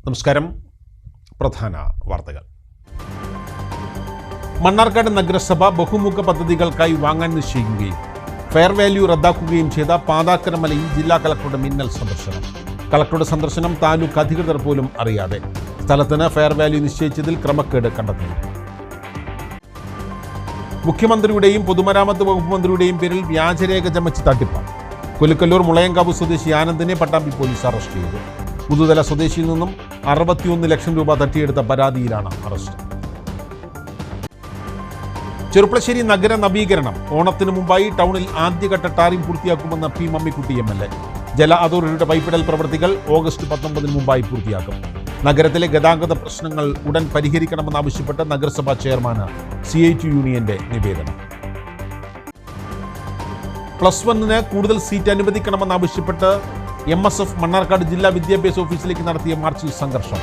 നമസ്കാരം. പ്രധാന വാർത്തകൾ. മണ്ണാർക്കാട് നഗരസഭ ബഹുമുഖ പദ്ധതികൾക്കായി വാങ്ങാൻ നിശ്ചയിക്കുകയും ഫെയർ വാല്യൂ റദ്ദാക്കുകയും ചെയ്ത പാതാക്കര മലയിൽ ജില്ലാ കളക്ടറുടെ മിന്നൽ സന്ദർശനം. കളക്ടറുടെ സന്ദർശനം താലൂക്ക് അധികൃതർ പോലും അറിയാതെ. സ്ഥലത്തിന് ഫെയർ വാല്യൂ നിശ്ചയിച്ചതിൽ ക്രമക്കേട് കണ്ടെത്തി. മുഖ്യമന്ത്രിയുടെയും പൊതുമരാമത്ത് വകുപ്പ് മന്ത്രിയുടെയും പേരിൽ വ്യാജരേഖ ചമച്ച് തട്ടിപ്പ്. കൊലുക്കല്ലൂർ മുളയങ്കാവ് സ്വദേശി ആനന്ദിനെ പട്ടാമ്പി പോലീസ് അറസ്റ്റ് ചെയ്തു. പുതുതല സ്വദേശിയിൽ നിന്നും 61 ലക്ഷം രൂപ തട്ടിയെടുത്ത പരാതിയിലാണ് അറസ്റ്റ്. ചെറുപ്പളശ്ശേരി നഗര നവീകരണം. ഓണത്തിന് മുമ്പായി ടൗണിൽ ആദ്യഘട്ട ടാറിംഗ് പൂർത്തിയാക്കുമെന്ന് പി മമ്മിക്കുട്ടി MLA. ജല അതോറിറ്റിയുടെ പൈപ്പിടൽ പ്രവൃത്തികൾ ഓഗസ്റ്റ് 19 മുമ്പായി പൂർത്തിയാക്കും. നഗരത്തിലെ ഗതാഗത പ്രശ്നങ്ങൾ ഉടൻ പരിഹരിക്കണമെന്നാവശ്യപ്പെട്ട് നഗരസഭാ ചെയർമാന് CIT യൂണിയന്റെ നിവേദനം. +1 കൂടുതൽ സീറ്റ് അനുവദിക്കണമെന്നാവശ്യപ്പെട്ട് MSF മണ്ണാർക്കാട് ജില്ലാ വിദ്യാഭ്യാസ ഓഫീസിലേക്ക് നടത്തിയ മാർച്ചിൽ സംഘർഷം.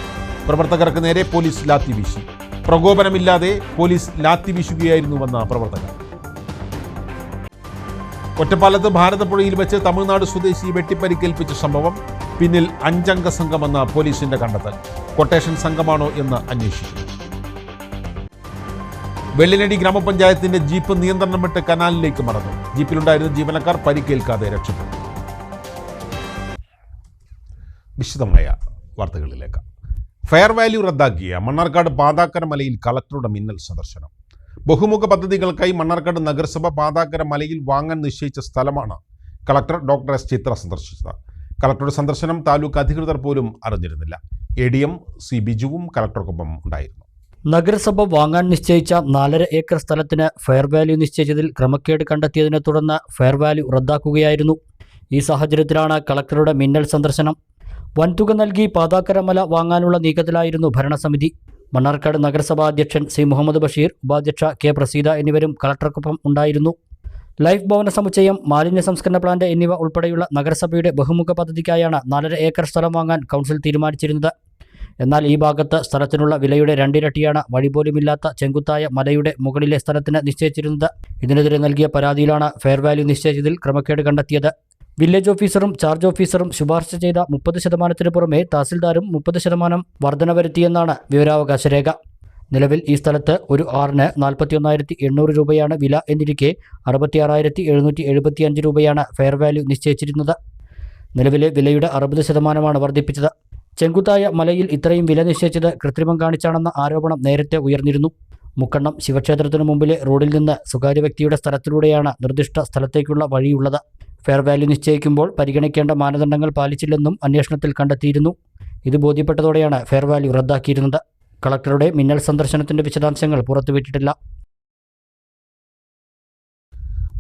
പ്രവർത്തകർക്ക് നേരെ പോലീസ് ലാത്തി വീശി. പ്രകോപനമില്ലാതെ പോലീസ് ലാത്തി വീശുകയായിരുന്നുവെന്ന് പ്രവർത്തകർ. ഒറ്റപ്പാലത്ത് ഭാരതപ്പുഴയിൽ വെച്ച് തമിഴ്നാട് സ്വദേശി വെട്ടിപ്പരിക്കേൽപ്പിച്ച സംഭവം. പിന്നിൽ 5 അംഗ സംഘമെന്ന് പോലീസിന്റെ കണ്ടെത്തൽ. കൊട്ടേഷൻ സംഘമാണോ എന്ന് അന്വേഷിക്കുന്നു. വെള്ളിനടി ഗ്രാമപഞ്ചായത്തിന്റെ ജീപ്പ് നിയന്ത്രണം വിട്ട് കനാലിലേക്ക് മറന്നു. ജീപ്പിലുണ്ടായിരുന്ന ജീവനക്കാർ പരിക്കേൽക്കാതെ രക്ഷപ്പെട്ടു. വിശദമായ വാർത്തകളിലേക്ക്. ഫെയർ വാല്യൂ റദ്ദാക്കിയ മണ്ണാർക്കാട് പാതാക്കര മലയിൽ കളക്ടറുടെ മിന്നൽ സന്ദർശനം. ബഹുമുഖ പദ്ധതികൾക്കായി മണ്ണാർക്കാട് നഗരസഭ പാതാക്കര മലയിൽ വാങ്ങാൻ നിശ്ചയിച്ച സ്ഥലമാണ് കളക്ടർ ഡോക്ടർ S. ചിത്ര സന്ദർശിച്ചത്. കളക്ടറുടെ സന്ദർശനം താലൂക്ക് അധികൃതർ പോലും അറിഞ്ഞിരുന്നില്ല. ADM C. ബിജുവും കളക്ടർക്കൊപ്പം ഉണ്ടായിരുന്നു. നഗരസഭ വാങ്ങാൻ നിശ്ചയിച്ച 4.5 ഏക്കർ സ്ഥലത്തിന് ഫെയർ വാല്യൂ നിശ്ചയിച്ചതിൽ ക്രമക്കേട് കണ്ടെത്തിയതിനെ തുടർന്ന് ഫെയർ വാല്യൂ റദ്ദാക്കുകയായിരുന്നു. ഈ സാഹചര്യത്തിലാണ് കളക്ടറുടെ മിന്നൽ സന്ദർശനം. വൻതുക നൽകി പാതാക്കര മല വാങ്ങാനുള്ള നീക്കത്തിലായിരുന്നു ഭരണസമിതി. മണ്ണാർക്കാട് നഗരസഭാ അധ്യക്ഷൻ C. മുഹമ്മദ് ബഷീർ, ഉപാധ്യക്ഷ K. പ്രസീത എന്നിവരും കളക്ടർക്കൊപ്പം ഉണ്ടായിരുന്നു. ലൈഫ് ഭവന സമുച്ചയം, മാലിന്യ സംസ്കരണ പ്ലാന്റ് എന്നിവ ഉൾപ്പെടെയുള്ള നഗരസഭയുടെ ബഹുമുഖ പദ്ധതിക്കായാണ് 4.5 ഏക്കർ സ്ഥലം വാങ്ങാൻ കൗൺസിൽ തീരുമാനിച്ചിരുന്നത്. എന്നാൽ ഈ ഭാഗത്ത് സ്ഥലത്തിനുള്ള വിലയുടെ 2 ഇരട്ടിയാണ് വഴിപോലുമില്ലാത്ത ചെങ്കുത്തായ മലയുടെ മുകളിലെ സ്ഥലത്തിന് നിശ്ചയിച്ചിരുന്നത്. ഇതിനെതിരെ നൽകിയ പരാതിയിലാണ് ഫെയർ വാല്യൂ നിശ്ചയിച്ചതിൽ ക്രമക്കേട് കണ്ടെത്തിയത്. വില്ലേജ് ഓഫീസറും ചാർജ് ഓഫീസറും ശുപാർശ ചെയ്ത 30% പുറമെ തഹസിൽദാരും 30% വർധന വരുത്തിയെന്നാണ് വിവരാവകാശ രേഖ. നിലവിൽ ഈ സ്ഥലത്ത് ഒരു ആറിന് 41,800 രൂപയാണ് വില എന്നിരിക്കെ 66,775 രൂപയാണ് ഫെയർ വാല്യൂ നിശ്ചയിച്ചിരുന്നത്. നിലവിലെ വിലയുടെ 60% വർദ്ധിപ്പിച്ചത്. ചെങ്കുത്തായ മലയിൽ ഇത്രയും വില നിശ്ചയിച്ചത് കൃത്രിമം കാണിച്ചാണെന്ന ആരോപണം നേരത്തെ ഉയർന്നിരുന്നു. മുക്കണ്ണം ശിവക്ഷേത്രത്തിനു മുമ്പിലെ റോഡിൽ നിന്ന് സ്വകാര്യ വ്യക്തിയുടെ സ്ഥലത്തിലൂടെയാണ് നിർദ്ദിഷ്ട സ്ഥലത്തേക്കുള്ള വഴിയുള്ളത്. ഫെയർ വാല്യൂ നിശ്ചയിക്കുമ്പോൾ പരിഗണിക്കേണ്ട മാനദണ്ഡങ്ങൾ പാലിച്ചില്ലെന്നും അന്വേഷണത്തിൽ കണ്ടെത്തിയിരുന്നു. ഇത് ബോധ്യപ്പെട്ടതോടെയാണ് ഫെയർ വാല്യൂ റദ്ദാക്കിയിരുന്നത്. കളക്ടറുടെ മിന്നൽ സന്ദർശനത്തിന്റെ വിശദാംശങ്ങൾ പുറത്തുവിട്ടിട്ടില്ല.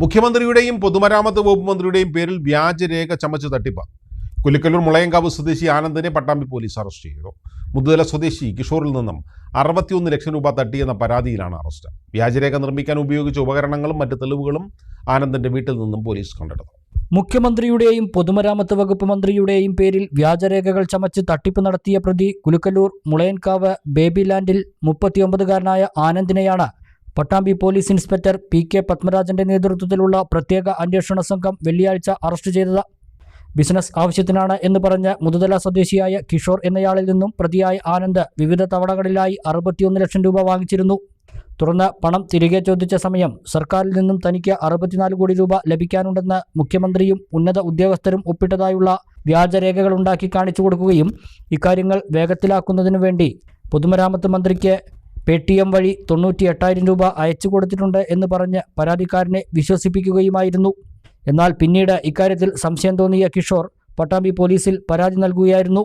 മുഖ്യമന്ത്രിയുടെയും പൊതുമരാമത്ത് വകുപ്പ് മന്ത്രിയുടെയും പേരിൽ വ്യാജരേഖ ചമച്ച് തട്ടിപ്പ്. കൊലുക്കല്ലൂർ മുളയങ്കാവ് സ്വദേശി ആനന്ദിനെ പട്ടാമ്പി പോലീസ് അറസ്റ്റ് ചെയ്തു. മുതുതല സ്വദേശി കിഷോറിൽ നിന്നും 61 ലക്ഷം രൂപ തട്ടിയെന്ന പരാതിയിലാണ് അറസ്റ്റ്. വ്യാജരേഖ നിർമ്മിക്കാൻ ഉപയോഗിച്ച ഉപകരണങ്ങളും മറ്റ് തെളിവുകളും ആനന്ദിന്റെ വീട്ടിൽ നിന്നും പോലീസ് കണ്ടെടുത്തു. മുഖ്യമന്ത്രിയുടെയും പൊതുമരാമത്ത് വകുപ്പ് മന്ത്രിയുടെയും പേരിൽ വ്യാജരേഖകൾ ചമച്ച് തട്ടിപ്പ് നടത്തിയ പ്രതി കുലുക്കല്ലൂർ മുളയൻകാവ് ബേബിലാൻഡിൽ 39-കാരനായ ആനന്ദിനെയാണ് പട്ടാമ്പി പോലീസ് ഇൻസ്പെക്ടർ PK പത്മരാജന്റെ നേതൃത്വത്തിലുള്ള പ്രത്യേക അന്വേഷണ സംഘം വെള്ളിയാഴ്ച അറസ്റ്റ് ചെയ്തത്. ബിസിനസ് ആവശ്യത്തിനാണ് എന്ന് പറഞ്ഞ് മുതുതല സ്വദേശിയായ കിഷോർ എന്നയാളിൽ നിന്നും പ്രതിയായ ആനന്ദ് വിവിധ തവണകളിലായി 61 ലക്ഷം രൂപ വാങ്ങിച്ചിരുന്നു. തുടർന്ന് പണം തിരികെ ചോദിച്ച സമയം സർക്കാരിൽ നിന്നും തനിക്ക് 64 കോടി രൂപ ലഭിക്കാനുണ്ടെന്ന് മുഖ്യമന്ത്രിയും ഉന്നത ഉദ്യോഗസ്ഥരും ഒപ്പിട്ടതായുള്ള വ്യാജരേഖകൾ ഉണ്ടാക്കി കാണിച്ചു കൊടുക്കുകയും ഇക്കാര്യങ്ങൾ വേഗത്തിലാക്കുന്നതിനു വേണ്ടി പൊതുമരാമത്ത് മന്ത്രിക്ക് Paytm വഴി 98,000 രൂപ അയച്ചു കൊടുത്തിട്ടുണ്ട് എന്ന് പറഞ്ഞ് പരാതിക്കാരനെ വിശ്വസിപ്പിക്കുകയുമായിരുന്നു. എന്നാൽ പിന്നീട് ഇക്കാര്യത്തിൽ സംശയം തോന്നിയ കിഷോർ പട്ടാമ്പി പോലീസിൽ പരാതി നൽകുകയായിരുന്നു.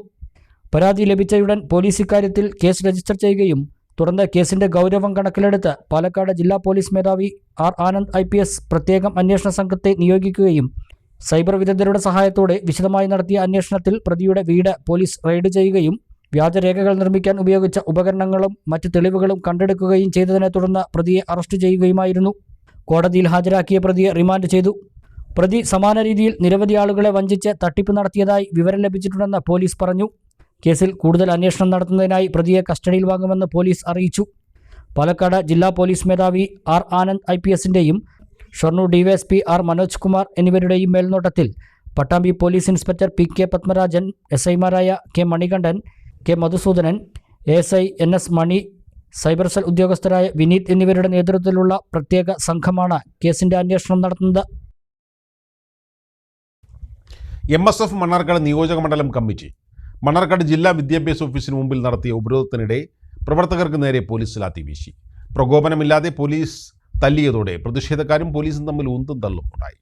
പരാതി ലഭിച്ചയുടൻ പോലീസ് ഇക്കാര്യത്തിൽ കേസ് രജിസ്റ്റർ ചെയ്യുകയും തുടർന്ന് കേസിന്റെ ഗൗരവം കണക്കിലെടുത്ത് പാലക്കാട് ജില്ലാ പോലീസ് മേധാവി R. ആനന്ദ് IPS പ്രത്യേകം അന്വേഷണ സംഘത്തെ നിയോഗിക്കുകയും സൈബർ വിദഗ്ധരുടെ സഹായത്തോടെ വിശദമായി നടത്തിയ അന്വേഷണത്തിൽ പ്രതിയുടെ വീട് പോലീസ് റെയ്ഡ് ചെയ്യുകയും വ്യാജരേഖകൾ നിർമ്മിക്കാൻ ഉപയോഗിച്ച ഉപകരണങ്ങളും മറ്റ് തെളിവുകളും കണ്ടെടുക്കുകയും ചെയ്തതിനെ തുടർന്ന് പ്രതിയെ അറസ്റ്റ് ചെയ്യുകയുമായിരുന്നു. കോടതിയിൽ ഹാജരാക്കിയ പ്രതിയെ റിമാൻഡ് ചെയ്തു. പ്രതി സമാന രീതിയിൽ നിരവധി ആളുകളെ വഞ്ചിച്ച് തട്ടിപ്പ് നടത്തിയതായി വിവരം ലഭിച്ചിട്ടുണ്ടെന്ന് പോലീസ് പറഞ്ഞു. കേസിൽ കൂടുതൽ അന്വേഷണം നടത്തുന്നതിനായി പ്രതിയെ കസ്റ്റഡിയിൽ വാങ്ങുമെന്ന് പോലീസ് അറിയിച്ചു. പാലക്കാട് ജില്ലാ പോലീസ് മേധാവി R. Anand IPSന്റെയും Shoranur DYSP R. Manoj Kumar എന്നിവരുടെയും മേൽനോട്ടത്തിൽ Pattambi police inspector PK Padmarajan, SIമാരായ K. Manikandan, K Madhusudanan, ASI NS Mani, cyber cell ഉദ്യോഗസ്ഥരായ വിനീത് എന്നിവരുടെ നേതൃത്വത്തിലുള്ള പ്രത്യേക സംഘമാണ് കേസിന്റെ അന്വേഷണം നടത്തുന്നത്. MSF മണ്ണാർക്കാട് നിയോജക മണ്ഡലം കമ്മിറ്റി മണ്ണാർക്കാട് ജില്ലാ വിദ്യാഭ്യാസ ഓഫീസിന് മുമ്പിൽ നടത്തിയ ഉപരോധത്തിനിടെ പ്രവർത്തകർക്ക് നേരെ പോലീസ് ലാത്തി വീശി. പ്രകോപനമില്ലാതെ പോലീസ് തല്ലിയതോടെ പ്രതിഷേധക്കാരും പോലീസും തമ്മിൽ ഉന്തും തള്ളും ഉണ്ടായി.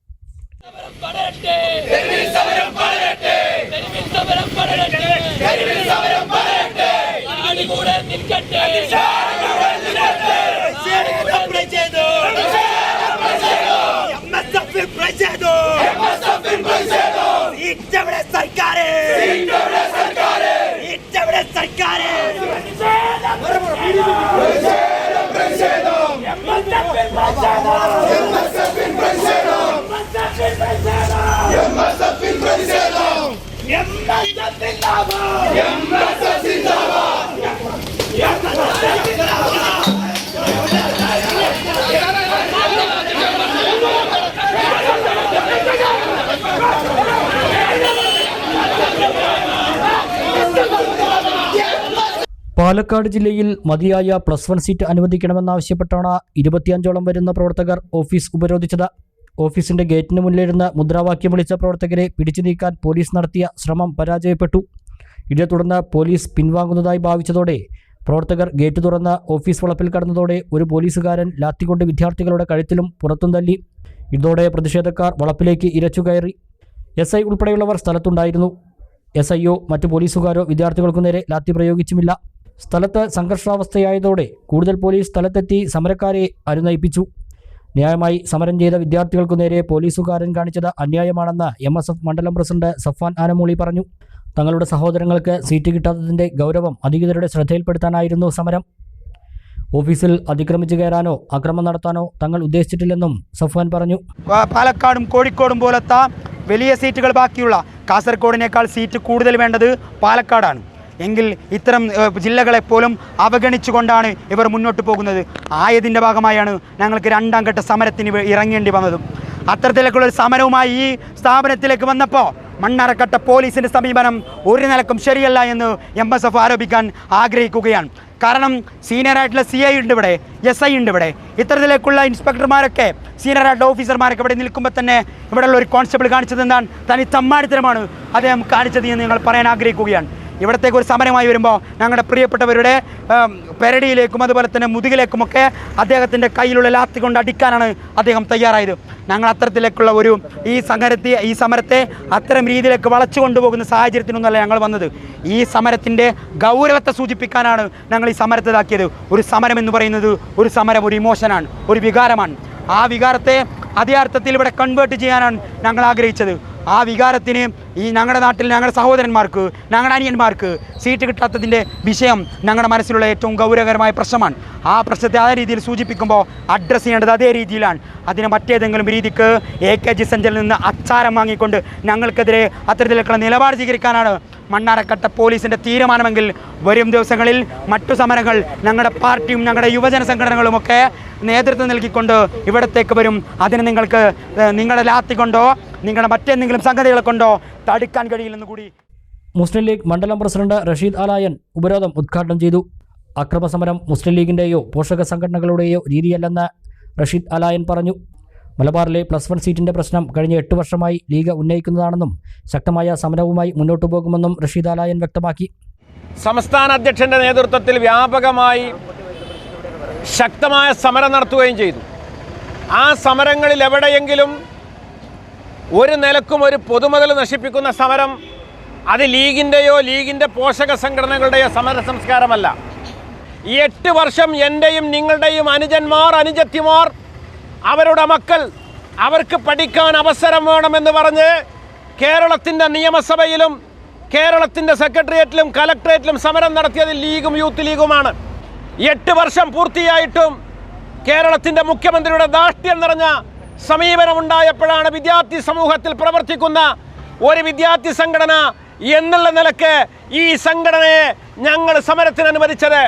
പാലക്കാട് ജില്ലയിൽ മതിയായ +1 സീറ്റ് അനുവദിക്കണമെന്നാവശ്യപ്പെട്ടാണ് 25ഓളം വരുന്ന പ്രവർത്തകർ ഓഫീസ് ഉപരോധിച്ചത്. ഓഫീസിന്റെ ഗേറ്റിന് മുന്നിലിരുന്ന് മുദ്രാവാക്യം വിളിച്ച പ്രവർത്തകരെ പിടിച്ചു നീക്കാൻ പോലീസ് നടത്തിയ ശ്രമം പരാജയപ്പെട്ടു. ഇതേ തുടർന്ന് പോലീസ് പിൻവാങ്ങുന്നതായി ഭാവിച്ചതോടെ പ്രവർത്തകർ ഗേറ്റ് തുറന്ന് ഓഫീസ് വളപ്പിൽ കടന്നതോടെ ഒരു പോലീസുകാരൻ ലാത്തികൊണ്ട് വിദ്യാർത്ഥികളുടെ കഴുത്തിലും പുറത്തും തല്ലി. ഇതോടെ പ്രതിഷേധക്കാർ വളപ്പിലേക്ക് ഇരച്ചുകയറി. SI ഉൾപ്പെടെയുള്ളവർ സ്ഥലത്തുണ്ടായിരുന്നു. SIയോ മറ്റു പോലീസുകാരോ വിദ്യാർത്ഥികൾക്കു നേരെ ലാത്തി പ്രയോഗിച്ചുമില്ല. സ്ഥലത്ത് സംഘർഷാവസ്ഥയായതോടെ കൂടുതൽ പോലീസ് സ്ഥലത്തെത്തി സമരക്കാരെ അനുനയിപ്പിച്ചു. ന്യായമായി സമരം ചെയ്ത വിദ്യാർത്ഥികൾക്കു നേരെ പോലീസുകാരൻ കാണിച്ചത് അന്യായമാണെന്ന് MSF മണ്ഡലം പ്രസിഡന്റ് സഫ്വാൻ ആനമൂളി പറഞ്ഞു. തങ്ങളുടെ സഹോദരങ്ങൾക്ക് സീറ്റ് കിട്ടാത്തതിൻ്റെ ഗൗരവം അധികൃതരുടെ ശ്രദ്ധയിൽപ്പെടുത്താനായിരുന്നു സമരം. ഓഫീസിൽ അതിക്രമിച്ചു കയറാനോ അക്രമം നടത്താനോ തങ്ങൾ ഉദ്ദേശിച്ചിട്ടില്ലെന്നും സഫ്വാൻ പറഞ്ഞു. പാലക്കാടും കോഴിക്കോടും പോലത്തെ വലിയ സീറ്റുകൾ ബാക്കിയുള്ള കാസർഗോഡിനേക്കാൾ സീറ്റ് കൂടുതൽ വേണ്ടത് പാലക്കാടാണ്. എങ്കിൽ ഇത്തരം ജില്ലകളെപ്പോലും അവഗണിച്ചുകൊണ്ടാണ് ഇവർ മുന്നോട്ട് പോകുന്നത്. ആയതിൻ്റെ ഭാഗമായാണ് ഞങ്ങൾക്ക് 2ാം ഘട്ട സമരത്തിന് ഇറങ്ങേണ്ടി വന്നതും. അത്തരത്തിലേക്കുള്ള സമരവുമായി ഈ സ്ഥാപനത്തിലേക്ക് വന്നപ്പോൾ മണ്ണാർക്കാട് പോലീസിൻ്റെ സമീപനം ഒരു നിലക്കും ശരിയല്ല എന്ന് MSF ആരോപിക്കാൻ ആഗ്രഹിക്കുകയാണ്. കാരണം സീനിയറായിട്ടുള്ള CI ഉണ്ട് ഇവിടെ, SI ഉണ്ട് ഇവിടെ. ഇത്തരത്തിലേക്കുള്ള ഇൻസ്പെക്ടർമാരൊക്കെ സീനിയറായിട്ടുള്ള ഓഫീസർമാരൊക്കെ ഇവിടെ നിൽക്കുമ്പോൾ തന്നെ ഇവിടെയുള്ള ഒരു കോൺസ്റ്റബിൾ കാണിച്ചത് എന്താണ്? തനി തമ്മാടിത്തരമാണ് അദ്ദേഹം കാണിച്ചത് എന്ന് ഞങ്ങൾ പറയാൻ ആഗ്രഹിക്കുകയാണ്. ഇവിടത്തേക്ക് ഒരു സമരമായി വരുമ്പോൾ ഞങ്ങളുടെ പ്രിയപ്പെട്ടവരുടെ പെരടിയിലേക്കും അതുപോലെ തന്നെ മുതുകിലേക്കുമൊക്കെ അദ്ദേഹത്തിൻ്റെ കയ്യിലുള്ള ലാത്തി കൊണ്ട് അടിക്കാനാണ് അദ്ദേഹം തയ്യാറായത്. ഞങ്ങൾ അത്തരത്തിലേക്കുള്ള ഈ സമരത്തെ അത്തരം രീതിയിലേക്ക് വളച്ചു കൊണ്ടുപോകുന്ന സാഹചര്യത്തിനൊന്നല്ല ഞങ്ങൾ വന്നത്. ഈ സമരത്തിൻ്റെ ഗൗരവത്തെ സൂചിപ്പിക്കാനാണ് ഞങ്ങൾ ഈ സമരത്തിലാക്കിയത്. ഒരു സമരം എന്ന് പറയുന്നത് ഒരു ഇമോഷനാണ്, ഒരു വികാരമാണ്. ആ വികാരത്തെ അതേ അർത്ഥത്തിൽ ഇവിടെ കൺവേർട്ട് ചെയ്യാനാണ് ഞങ്ങൾ ആഗ്രഹിച്ചത്. ആ വികാരത്തിന് ഈ ഞങ്ങളുടെ നാട്ടിൽ ഞങ്ങളുടെ സഹോദരന്മാർക്ക്, ഞങ്ങളുടെ അനിയന്മാർക്ക് സീറ്റ് കിട്ടാത്തതിൻ്റെ വിഷയം ഞങ്ങളുടെ മനസ്സിലുള്ള ഏറ്റവും ഗൗരവകരമായ പ്രശ്നമാണ്. ആ പ്രശ്നത്തെ അതേ രീതിയിൽ സൂചിപ്പിക്കുമ്പോൾ അഡ്രസ്സ് ചെയ്യേണ്ടത് അതേ രീതിയിലാണ്. അതിന് മറ്റേതെങ്കിലും രീതിക്ക് AKG സെൻറ്ററിൽ നിന്ന് അച്ചാരം വാങ്ങിക്കൊണ്ട് ഞങ്ങൾക്കെതിരെ അത്തരത്തിലേക്കുള്ള നിലപാട് സ്വീകരിക്കാനാണ് മണ്ണാർക്കാട് പോലീസിൻ്റെ തീരുമാനമെങ്കിൽ വരും ദിവസങ്ങളിൽ മറ്റു സമരങ്ങൾ ഞങ്ങളുടെ പാർട്ടിയും ഞങ്ങളുടെ യുവജന സംഘടനകളുമൊക്കെ നേതൃത്വം നൽകിക്കൊണ്ട് ഇവിടത്തേക്ക് വരും. അതിന് നിങ്ങൾക്ക് നിങ്ങളുടെ ലാത്തി കൊണ്ടോ നിങ്ങളുടെ മറ്റെന്തെങ്കിലും സംഗതികളെ കൊണ്ടോ തടുക്കാൻ കഴിയില്ലെന്ന് കൂടി. മുസ്ലിം ലീഗ് മണ്ഡലം പ്രസിഡന്റ് റഷീദ് ആലായൻ ഉപരോധം ഉദ്ഘാടനം ചെയ്തു. അക്രമസമരം മുസ്ലിം ലീഗിൻ്റെയോ പോഷക സംഘടനകളുടെയോ രീതിയല്ലെന്ന് റഷീദ് ആലായൻ പറഞ്ഞു. മലബാറിലെ +1 സീറ്റിൻ്റെ പ്രശ്നം കഴിഞ്ഞ 8 വർഷമായി ലീഗ് ഉന്നയിക്കുന്നതാണെന്നും ശക്തമായ സമരവുമായി മുന്നോട്ടു പോകുമെന്നും റഷീദ് ആലായൻ വ്യക്തമാക്കി. സംസ്ഥാന അധ്യക്ഷൻ്റെ നേതൃത്വത്തിൽ വ്യാപകമായി ശക്തമായ സമരം നടത്തുകയും ചെയ്തു. ആ സമരങ്ങളിൽ എവിടെയെങ്കിലും ഒരു നിലക്കും ഒരു പൊതുമുതൽ നശിപ്പിക്കുന്ന സമരം അത് ലീഗിൻ്റെയോ ലീഗിൻ്റെ പോഷക സംഘടനകളുടെയോ സമര സംസ്കാരമല്ല. ഈ 8 വർഷം എൻ്റെയും നിങ്ങളുടെയും അനുജന്മാർ, അനുജത്തിമാർ, അവരുടെ മക്കൾ, അവർക്ക് പഠിക്കാൻ അവസരം വേണമെന്ന് പറഞ്ഞ് കേരളത്തിൻ്റെ നിയമസഭയിലും കേരളത്തിൻ്റെ സെക്രട്ടേറിയറ്റിലും കലക്ട്രേറ്റിലും സമരം നടത്തിയത് ലീഗും യൂത്ത് ലീഗുമാണ്. 8 വർഷം പൂർത്തിയായിട്ടും കേരളത്തിൻ്റെ മുഖ്യമന്ത്രിയുടെ ധാർഷ്ട്യം നിറഞ്ഞ സമീപനമുണ്ടായപ്പോഴാണ് വിദ്യാർത്ഥി സമൂഹത്തിൽ പ്രവർത്തിക്കുന്ന ഒരു വിദ്യാർത്ഥി സംഘടന എന്നുള്ള നിലക്ക് ഈ സംഘടനയെ ഞങ്ങൾ സമരത്തിന് അനുവദിച്ചത്.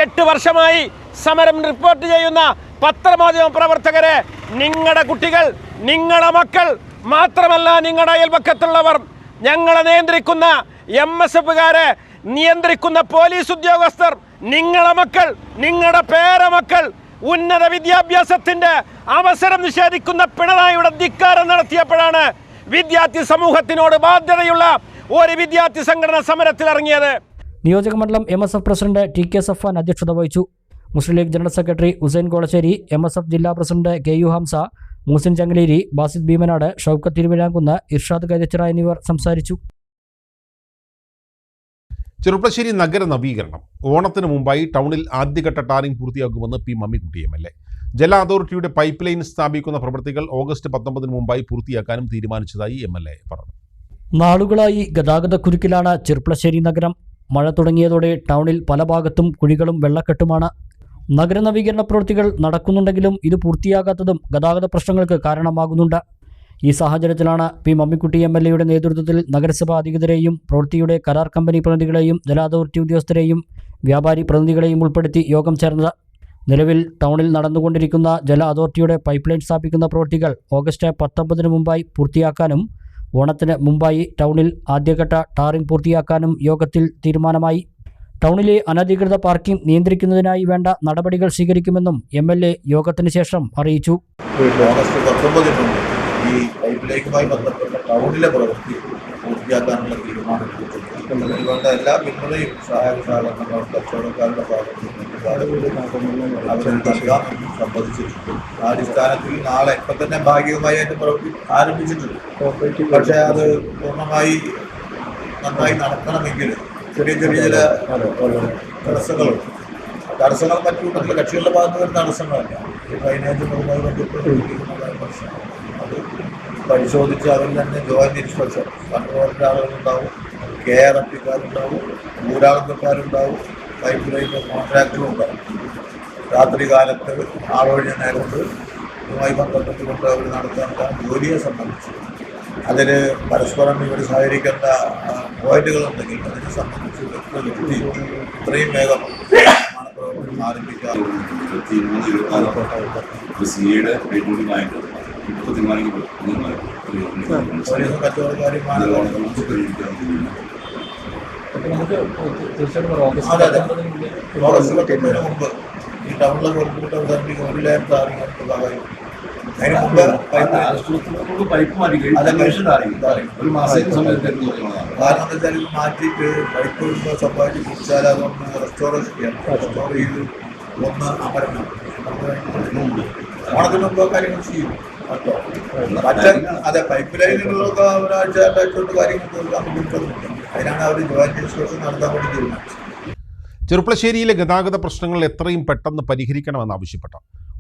8 വർഷമായി സമരം റിപ്പോർട്ട് ചെയ്യുന്ന പത്രമാധ്യമ പ്രവർത്തകരെ, നിങ്ങളുടെ കുട്ടികൾ, നിങ്ങളുടെ മക്കൾ മാത്രമല്ല നിങ്ങളുടെ അയൽപക്കത്തുള്ളവർ, ഞങ്ങളെ നിയന്ത്രിക്കുന്ന MSFകാരെ നിയന്ത്രിക്കുന്ന പോലീസ് ഉദ്യോഗസ്ഥർ നിങ്ങളുടെ മക്കൾ, നിങ്ങളുടെ പേരമക്കൾ ഉന്നത വിദ്യാഭ്യാസത്തിന്റെ അവസരം നിഷേധിക്കുന്ന പിണറായിയുടെ ധിക്കാരം നടത്തിയപ്പോഴാണ് വിദ്യാർത്ഥി സമൂഹത്തിനോട് ബാധ്യതയുള്ള ഒരു വിദ്യാർത്ഥി സംഘടന സമരത്തിലിറങ്ങിയത്. നിയോജകമണ്ഡലം MSF പ്രസിഡന്റ് TK സഫാൻ അധ്യക്ഷത വഹിച്ചു. Muslim League general secretary Hussain Kolassery, MSF ജില്ലാ പ്രസിഡന്റ് KU ഹംസ, മൂസിൻ ചങ്ങലേരി, ബാസിദ് ഭീമനാട്, ഷൗക്കത്ത് തിരുവിലാംകുന്ന്, ഇർഷാദ് കൈതച്ചിറ എന്നിവർ സംസാരിച്ചു. ചെറുപ്പശ്ശേരി നഗര നവീകരണം ഓണത്തിന് മുമ്പായി ടൗണിൽ ആദ്യഘട്ട ടാറിംഗ് പൂർത്തിയാക്കുമെന്ന് P. മമ്മിക്കുട്ടി MLA. ജല അതോറിറ്റിയുടെ പൈപ്പ് ലൈൻ സ്ഥാപിക്കുന്ന പ്രവൃത്തികൾ ഓഗസ്റ്റ് 19 മുമ്പായി പൂർത്തിയാക്കാനും തീരുമാനിച്ചതായി MLA പറഞ്ഞു. നാളുകളായി ഗതാഗതക്കുരുക്കിലാണ് ചെറുപ്പശ്ശേരി നഗരം. മഴ തുടങ്ങിയതോടെ ടൗണിൽ പല ഭാഗത്തും കുഴികളും വെള്ളക്കെട്ടുമാണ്. നഗര നവീകരണ പ്രവൃത്തികൾ നടക്കുന്നുണ്ടെങ്കിലും ഇത് പൂർത്തിയാകാത്തതും ഗതാഗത പ്രശ്നങ്ങൾക്ക് കാരണമാകുന്നുണ്ട്. ഈ സാഹചര്യത്തിലാണ് P. മമ്മിക്കുട്ടി MLAയുടെ നേതൃത്വത്തിൽ നഗരസഭാ അധികൃതരെയും പ്രവൃത്തിയുടെ കരാർ കമ്പനി പ്രതിനിധികളെയും ജല അതോറിറ്റി ഉദ്യോഗസ്ഥരെയും വ്യാപാരി പ്രതിനിധികളെയും ഉൾപ്പെടുത്തി യോഗം ചേർന്നത്. നിലവിൽ ടൗണിൽ നടന്നുകൊണ്ടിരിക്കുന്ന ജല അതോറിറ്റിയുടെ പൈപ്പ് ലൈൻ സ്ഥാപിക്കുന്ന പ്രവൃത്തികൾ ഓഗസ്റ്റ് 19 മുമ്പായി പൂർത്തിയാക്കാനും ഓണത്തിന് മുമ്പായി ടൗണിൽ ആദ്യഘട്ട ടാറിംഗ് പൂർത്തിയാക്കാനും യോഗത്തിൽ തീരുമാനമായി. ടൗണിലെ അനധികൃത പാർക്കിംഗ് നിയന്ത്രിക്കുന്നതിനായി വേണ്ട നടപടികൾ സ്വീകരിക്കുമെന്നും MLA യോഗത്തിന് ശേഷം അറിയിച്ചു. ഓഗസ്റ്റ് 19 ഈ പൈപ്പ് ലൈനുമായി ബന്ധപ്പെട്ട ടൗണിലെ പ്രവൃത്തി പൂർത്തിയാക്കാനുള്ള തീരുമാനമെടുത്തിട്ടുണ്ട്. അതിനുവേണ്ട എല്ലാ പിന്തുണയും സഹായ സഹകരണങ്ങളും കച്ചവടക്കാരുടെ അവരെ നൽകാമെന്നും സംബന്ധിച്ചിട്ടുണ്ട്. ആ അടിസ്ഥാനത്തിൽ നാളെ ഇപ്പം തന്നെ ഭാഗികമായി അതിൻ്റെ പ്രവൃത്തി ആരംഭിച്ചിട്ടുണ്ട്. പക്ഷേ അത് പൂർണ്ണമായി നന്നായി നടക്കണമെങ്കിൽ ചെറിയ ചെറിയ ചില തടസ്സങ്ങൾ മറ്റു കക്ഷികളുടെ ഭാഗത്ത് വരുന്ന തടസ്സങ്ങളല്ല. ഈ ഫൈനാൻസുമായി ബന്ധപ്പെട്ടിരിക്കുന്നതായ പ്രശ്നം അത് പരിശോധിച്ച് അതിൽ തന്നെ ജോയിന്റ് ഇൻസ്പെക്ഷൻ കൺട്രോളിൻ്റെ ആളുകളുണ്ടാവും, KRFക്കാരുണ്ടാവും, ഊരാളുക്കാരുണ്ടാവും, പൈപ്പ് ലൈൻ കോൺട്രാക്ടറും ഉണ്ടാവും. രാത്രി കാലത്ത് ആളൊഴിഞ്ഞ നേരത്ത് ഇതുമായി ബന്ധപ്പെട്ടുകൊണ്ട് അവർ നടത്തേണ്ട ജോലിയെ സംബന്ധിച്ച് അതിൽ പരസ്പരം ഇവർ സഹകരിക്കേണ്ട പോയിന്റുകളുണ്ടെങ്കിൽ അതിനെ സംബന്ധിച്ച് വ്യക്തി ഇത്രയും വേഗം പ്രവർത്തനം ആരംഭിക്കാം. 23 കച്ചവടക്കാരുമാണ് ഓഗസ്റ്റ് 19 മുമ്പ് ഈ ടൗണിലെ പുറത്തുവിട്ട് അവതരിപ്പിക്കും 1 ലെയർ ടാറിംഗ് ഭാഗമായി. അതിന് മുമ്പ് പൈപ്പ് മാറ്റി ഒരു മാസം സമയത്ത് കാരണം എന്താ വെച്ചാൽ ഇത് മാറ്റിയിട്ട് പൈപ്പ് സ്വന്തമായിട്ട് കുടിച്ചാൽ അതൊന്ന് റെസ്റ്റോറേഷൻ ചെയ്യണം. റെസ്റ്റോർ ചെയ്ത് ഒന്ന് അമരണം. ഓണത്തിന് മുമ്പ് കാര്യങ്ങൾ ചെയ്യും. അതെ, പൈപ്പ് ലൈനുകളൊക്കെ ഒരാഴ്ച കൊണ്ട് കാര്യങ്ങൾ തീർക്കാൻ ബുദ്ധിമുട്ടുന്നുണ്ട്. അതിനാണ് അവർ ജോയിന്റ് ഇൻസ്പെക്ഷൻ നടത്താൻ വേണ്ടി തീരുമാനിച്ചത്. ചെറുപ്പശ്ശേരിയിലെ ഗതാഗത പ്രശ്നങ്ങൾ എത്രയും പെട്ടെന്ന് പരിഹരിക്കണമെന്നാവശ്യപ്പെട്ടു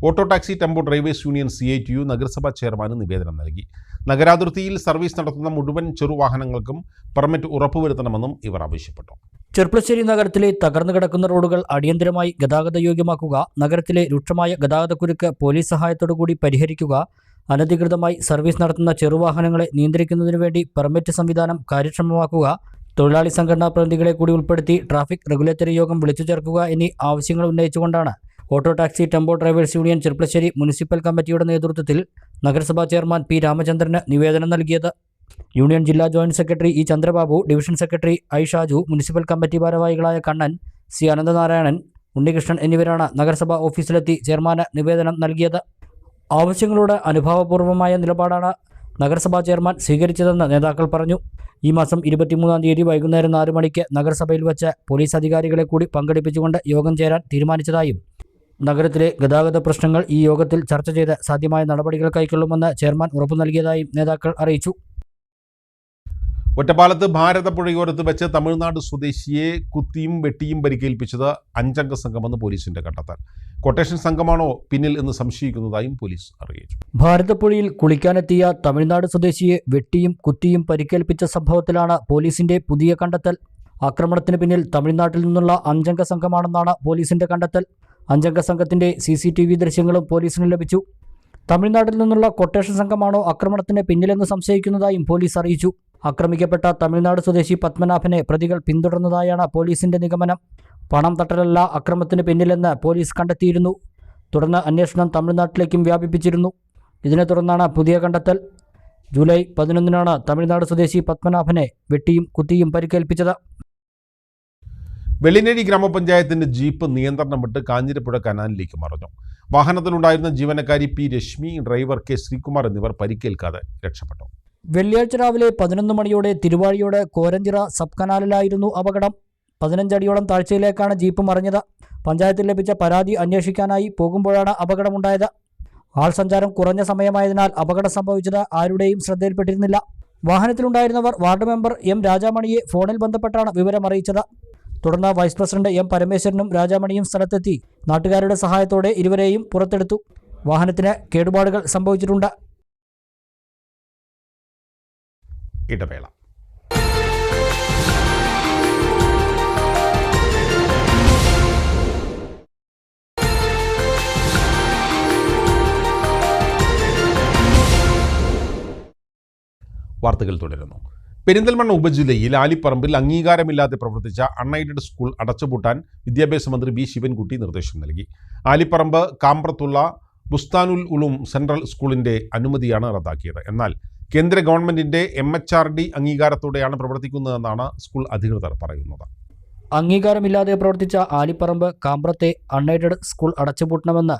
auto taxi tempo drivers union CITU നഗരസഭാ ചെയർമാന് നിവേദനം നൽകി. നഗരാതിർത്തിയിൽ സർവീസ് നടത്തുന്ന മുഴുവൻ ചെറുവാഹനങ്ങൾക്കും പെർമിറ്റ് ഉറപ്പുവരുത്തണമെന്നും ഇവർ ആവശ്യപ്പെട്ടു. ചെർപ്പശ്ശേരി നഗരത്തിലെ തകർന്നു കിടക്കുന്ന റോഡുകൾ അടിയന്തരമായി ഗതാഗതയോഗ്യമാക്കുക, നഗരത്തിലെ രൂക്ഷമായ ഗതാഗതക്കുരുക്ക് പോലീസ് സഹായത്തോടുകൂടി പരിഹരിക്കുക, അനധികൃതമായി സർവീസ് നടത്തുന്ന ചെറുവാഹനങ്ങളെ നിയന്ത്രിക്കുന്നതിനു വേണ്ടി പെർമിറ്റ് സംവിധാനം കാര്യക്ഷമമാക്കുക, തൊഴിലാളി സംഘടനാ പ്രതിനിധികളെ കൂടി ഉൾപ്പെടുത്തി ട്രാഫിക് റെഗുലേറ്ററി യോഗം വിളിച്ചു ചേർക്കുക എന്നീ ആവശ്യങ്ങൾ ഉന്നയിച്ചുകൊണ്ടാണ് auto taxi tempo drivers union Cherppassery municipal കമ്മിറ്റിയുടെ നേതൃത്വത്തിൽ നഗരസഭാ ചെയർമാൻ P. രാമചന്ദ്രന് നിവേദനം നൽകിയത്. യൂണിയൻ ജില്ലാ joint secretary E. Chandrababu, division secretary I. Shaju, municipal committee ഭാരവാഹികളായ കണ്ണൻ, C. അനന്തനാരായണൻ, ഉണ്ണികൃഷ്ണൻ എന്നിവരാണ് നഗരസഭാ ഓഫീസിലെത്തി ചെയർമാന് നിവേദനം നൽകിയത്. ആവശ്യങ്ങളോട് അനുഭാവപൂർവമായ നിലപാടാണ് നഗരസഭാ ചെയർമാൻ സ്വീകരിച്ചതെന്ന് നേതാക്കൾ പറഞ്ഞു. ഈ മാസം 23-ാം തീയതി വൈകുന്നേരം 4 മണിക്ക് നഗരസഭയിൽ വച്ച് പോലീസ് അധികാരികളെ കൂടി പങ്കെടുപ്പിച്ചുകൊണ്ട് യോഗം ചേരാൻ തീരുമാനിച്ചതായും നഗരത്തിലെ ഗതാഗത പ്രശ്നങ്ങൾ ഈ യോഗത്തിൽ ചർച്ച ചെയ്ത് സാധ്യമായ നടപടികൾ കൈക്കൊള്ളുമെന്ന് ചെയർമാൻ ഉറപ്പു നൽകിയതായും നേതാക്കൾ അറിയിച്ചു. ഒറ്റപ്പാലത്ത് ഭാരതപ്പുഴയോരത്ത് വെച്ച് തമിഴ്നാട് സ്വദേശിയെ കുത്തിയും വെട്ടിയും പരിക്കേൽപ്പിച്ചത് 5-അംഗ സംഘമെന്ന് പോലീസിന്റെ കണ്ടെത്തൽ. കൊട്ടേഷൻ സംഘമാണോ പിന്നിൽ എന്ന് സംശയിക്കുന്നതായും പോലീസ് അറിയിച്ചു. ഭാരതപ്പുഴയിൽ കുളിക്കാനെത്തിയ തമിഴ്നാട് സ്വദേശിയെ വെട്ടിയും കുത്തിയും പരിക്കേൽപ്പിച്ച സംഭവത്തിലാണ് പോലീസിന്റെ പുതിയ കണ്ടെത്തൽ. ആക്രമണത്തിന് പിന്നിൽ തമിഴ്നാട്ടിൽ നിന്നുള്ള 5-അംഗ സംഘമാണെന്നാണ് പോലീസിന്റെ കണ്ടെത്തൽ. 5-അംഗ സംഘത്തിന്റെ CCTV ദൃശ്യങ്ങളും പോലീസിന് ലഭിച്ചു. തമിഴ്നാട്ടിൽ നിന്നുള്ള കൊട്ടേഷൻ സംഘമാണോ ആക്രമണത്തിന് പിന്നിലെന്ന് സംശയിക്കുന്നതായും പോലീസ് അറിയിച്ചു. ആക്രമിക്കപ്പെട്ട തമിഴ്നാട് സ്വദേശി പത്മനാഭനെ പ്രതികൾ പിന്തുടർന്നതായാണ് പോലീസിന്റെ നിഗമനം. പണം തട്ടലല്ല അക്രമത്തിന് പിന്നിലെന്ന് പോലീസ് കണ്ടെത്തിയിരുന്നു. തുടർന്ന് അന്വേഷണം തമിഴ്നാട്ടിലേക്കും വ്യാപിപ്പിച്ചിരുന്നു. ഇതിനെ തുടർന്നാണ് പുതിയ കണ്ടെത്തൽ. ജൂലൈ 11-നാണ് തമിഴ്നാട് സ്വദേശി പത്മനാഭനെ വെട്ടിയും കുത്തിയും പരിക്കേൽപ്പിച്ചത്. വെള്ളിനേഴി ഗ്രാമപഞ്ചായത്തിന്റെ ജീപ്പ് നിയന്ത്രണം വിട്ട് കാഞ്ഞിരപ്പുഴ കനാലിലേക്ക് മറിഞ്ഞു. വാഹനത്തിലുണ്ടായിരുന്ന ജീവനക്കാരി P Reshmi, driver K Sreekumar എന്നിവർ പരിക്കേൽക്കാതെ രക്ഷപ്പെട്ടു. വെള്ളിയാഴ്ച രാവിലെ 11 മണിയോടെ തിരുവാഴിയോട് കോരഞ്ചിറ സബ് കനാലിലായിരുന്നു അപകടം. 15 അടിയോളം താഴ്ചയിലേക്കാണ് ജീപ്പ് മറിഞ്ഞത്. പഞ്ചായത്തിൽ ലഭിച്ച പരാതി അന്വേഷിക്കാനായി പോകുമ്പോഴാണ് അപകടമുണ്ടായത്. ആൾ സഞ്ചാരം കുറഞ്ഞ സമയമായതിനാൽ അപകടം സംഭവിച്ചത് ആരുടെയും ശ്രദ്ധയിൽപ്പെട്ടിരുന്നില്ല. വാഹനത്തിലുണ്ടായിരുന്നവർ വാർഡ് മെമ്പർ എം രാജാമണിയെ ഫോണിൽ ബന്ധപ്പെട്ടാണ് വിവരം അറിയിച്ചത്. തുടർന്ന് വൈസ് പ്രസിഡന്റ് എം പരമേശ്വരനും രാജാമണിയും സ്ഥലത്തെത്തി നാട്ടുകാരുടെ സഹായത്തോടെ ഇരുവരെയും പുറത്തെടുത്തു. വാഹനത്തിന് കേടുപാടുകൾ സംഭവിച്ചിട്ടുണ്ട്. ഇടവേള. വാർത്തകൾ തുടരുന്നു. പെരിന്തൽമണ്ണ ഉപജില്ലയിൽ ആലിപ്പറമ്പിൽ അംഗീകാരമില്ലാതെ പ്രവർത്തിച്ച അൺഎയ്ഡഡ് സ്കൂൾ അടച്ചുപൂട്ടാൻ വിദ്യാഭ്യാസ മന്ത്രി വി ശിവൻകുട്ടി നിർദ്ദേശം നൽകി. ആലിപ്പറമ്പ് കാമ്പ്രത്തുള്ള ബുസ്താനുൽ ഉലൂം സെൻട്രൽ സ്കൂളിൻ്റെ അനുമതിയാണ് റദ്ദാക്കിയത്. എന്നാൽ കേന്ദ്ര ഗവൺമെൻറ്റിൻ്റെ MHRD അംഗീകാരത്തോടെയാണ് പ്രവർത്തിക്കുന്നതെന്നാണ് സ്കൂൾ അധികൃതർ പറയുന്നത്. അംഗീകാരമില്ലാതെ പ്രവർത്തിച്ച ആലിപ്പറമ്പ് കാമ്പ്രത്തെ അൺഎയ്ഡഡ് സ്കൂൾ അടച്ചുപൂട്ടണമെന്ന്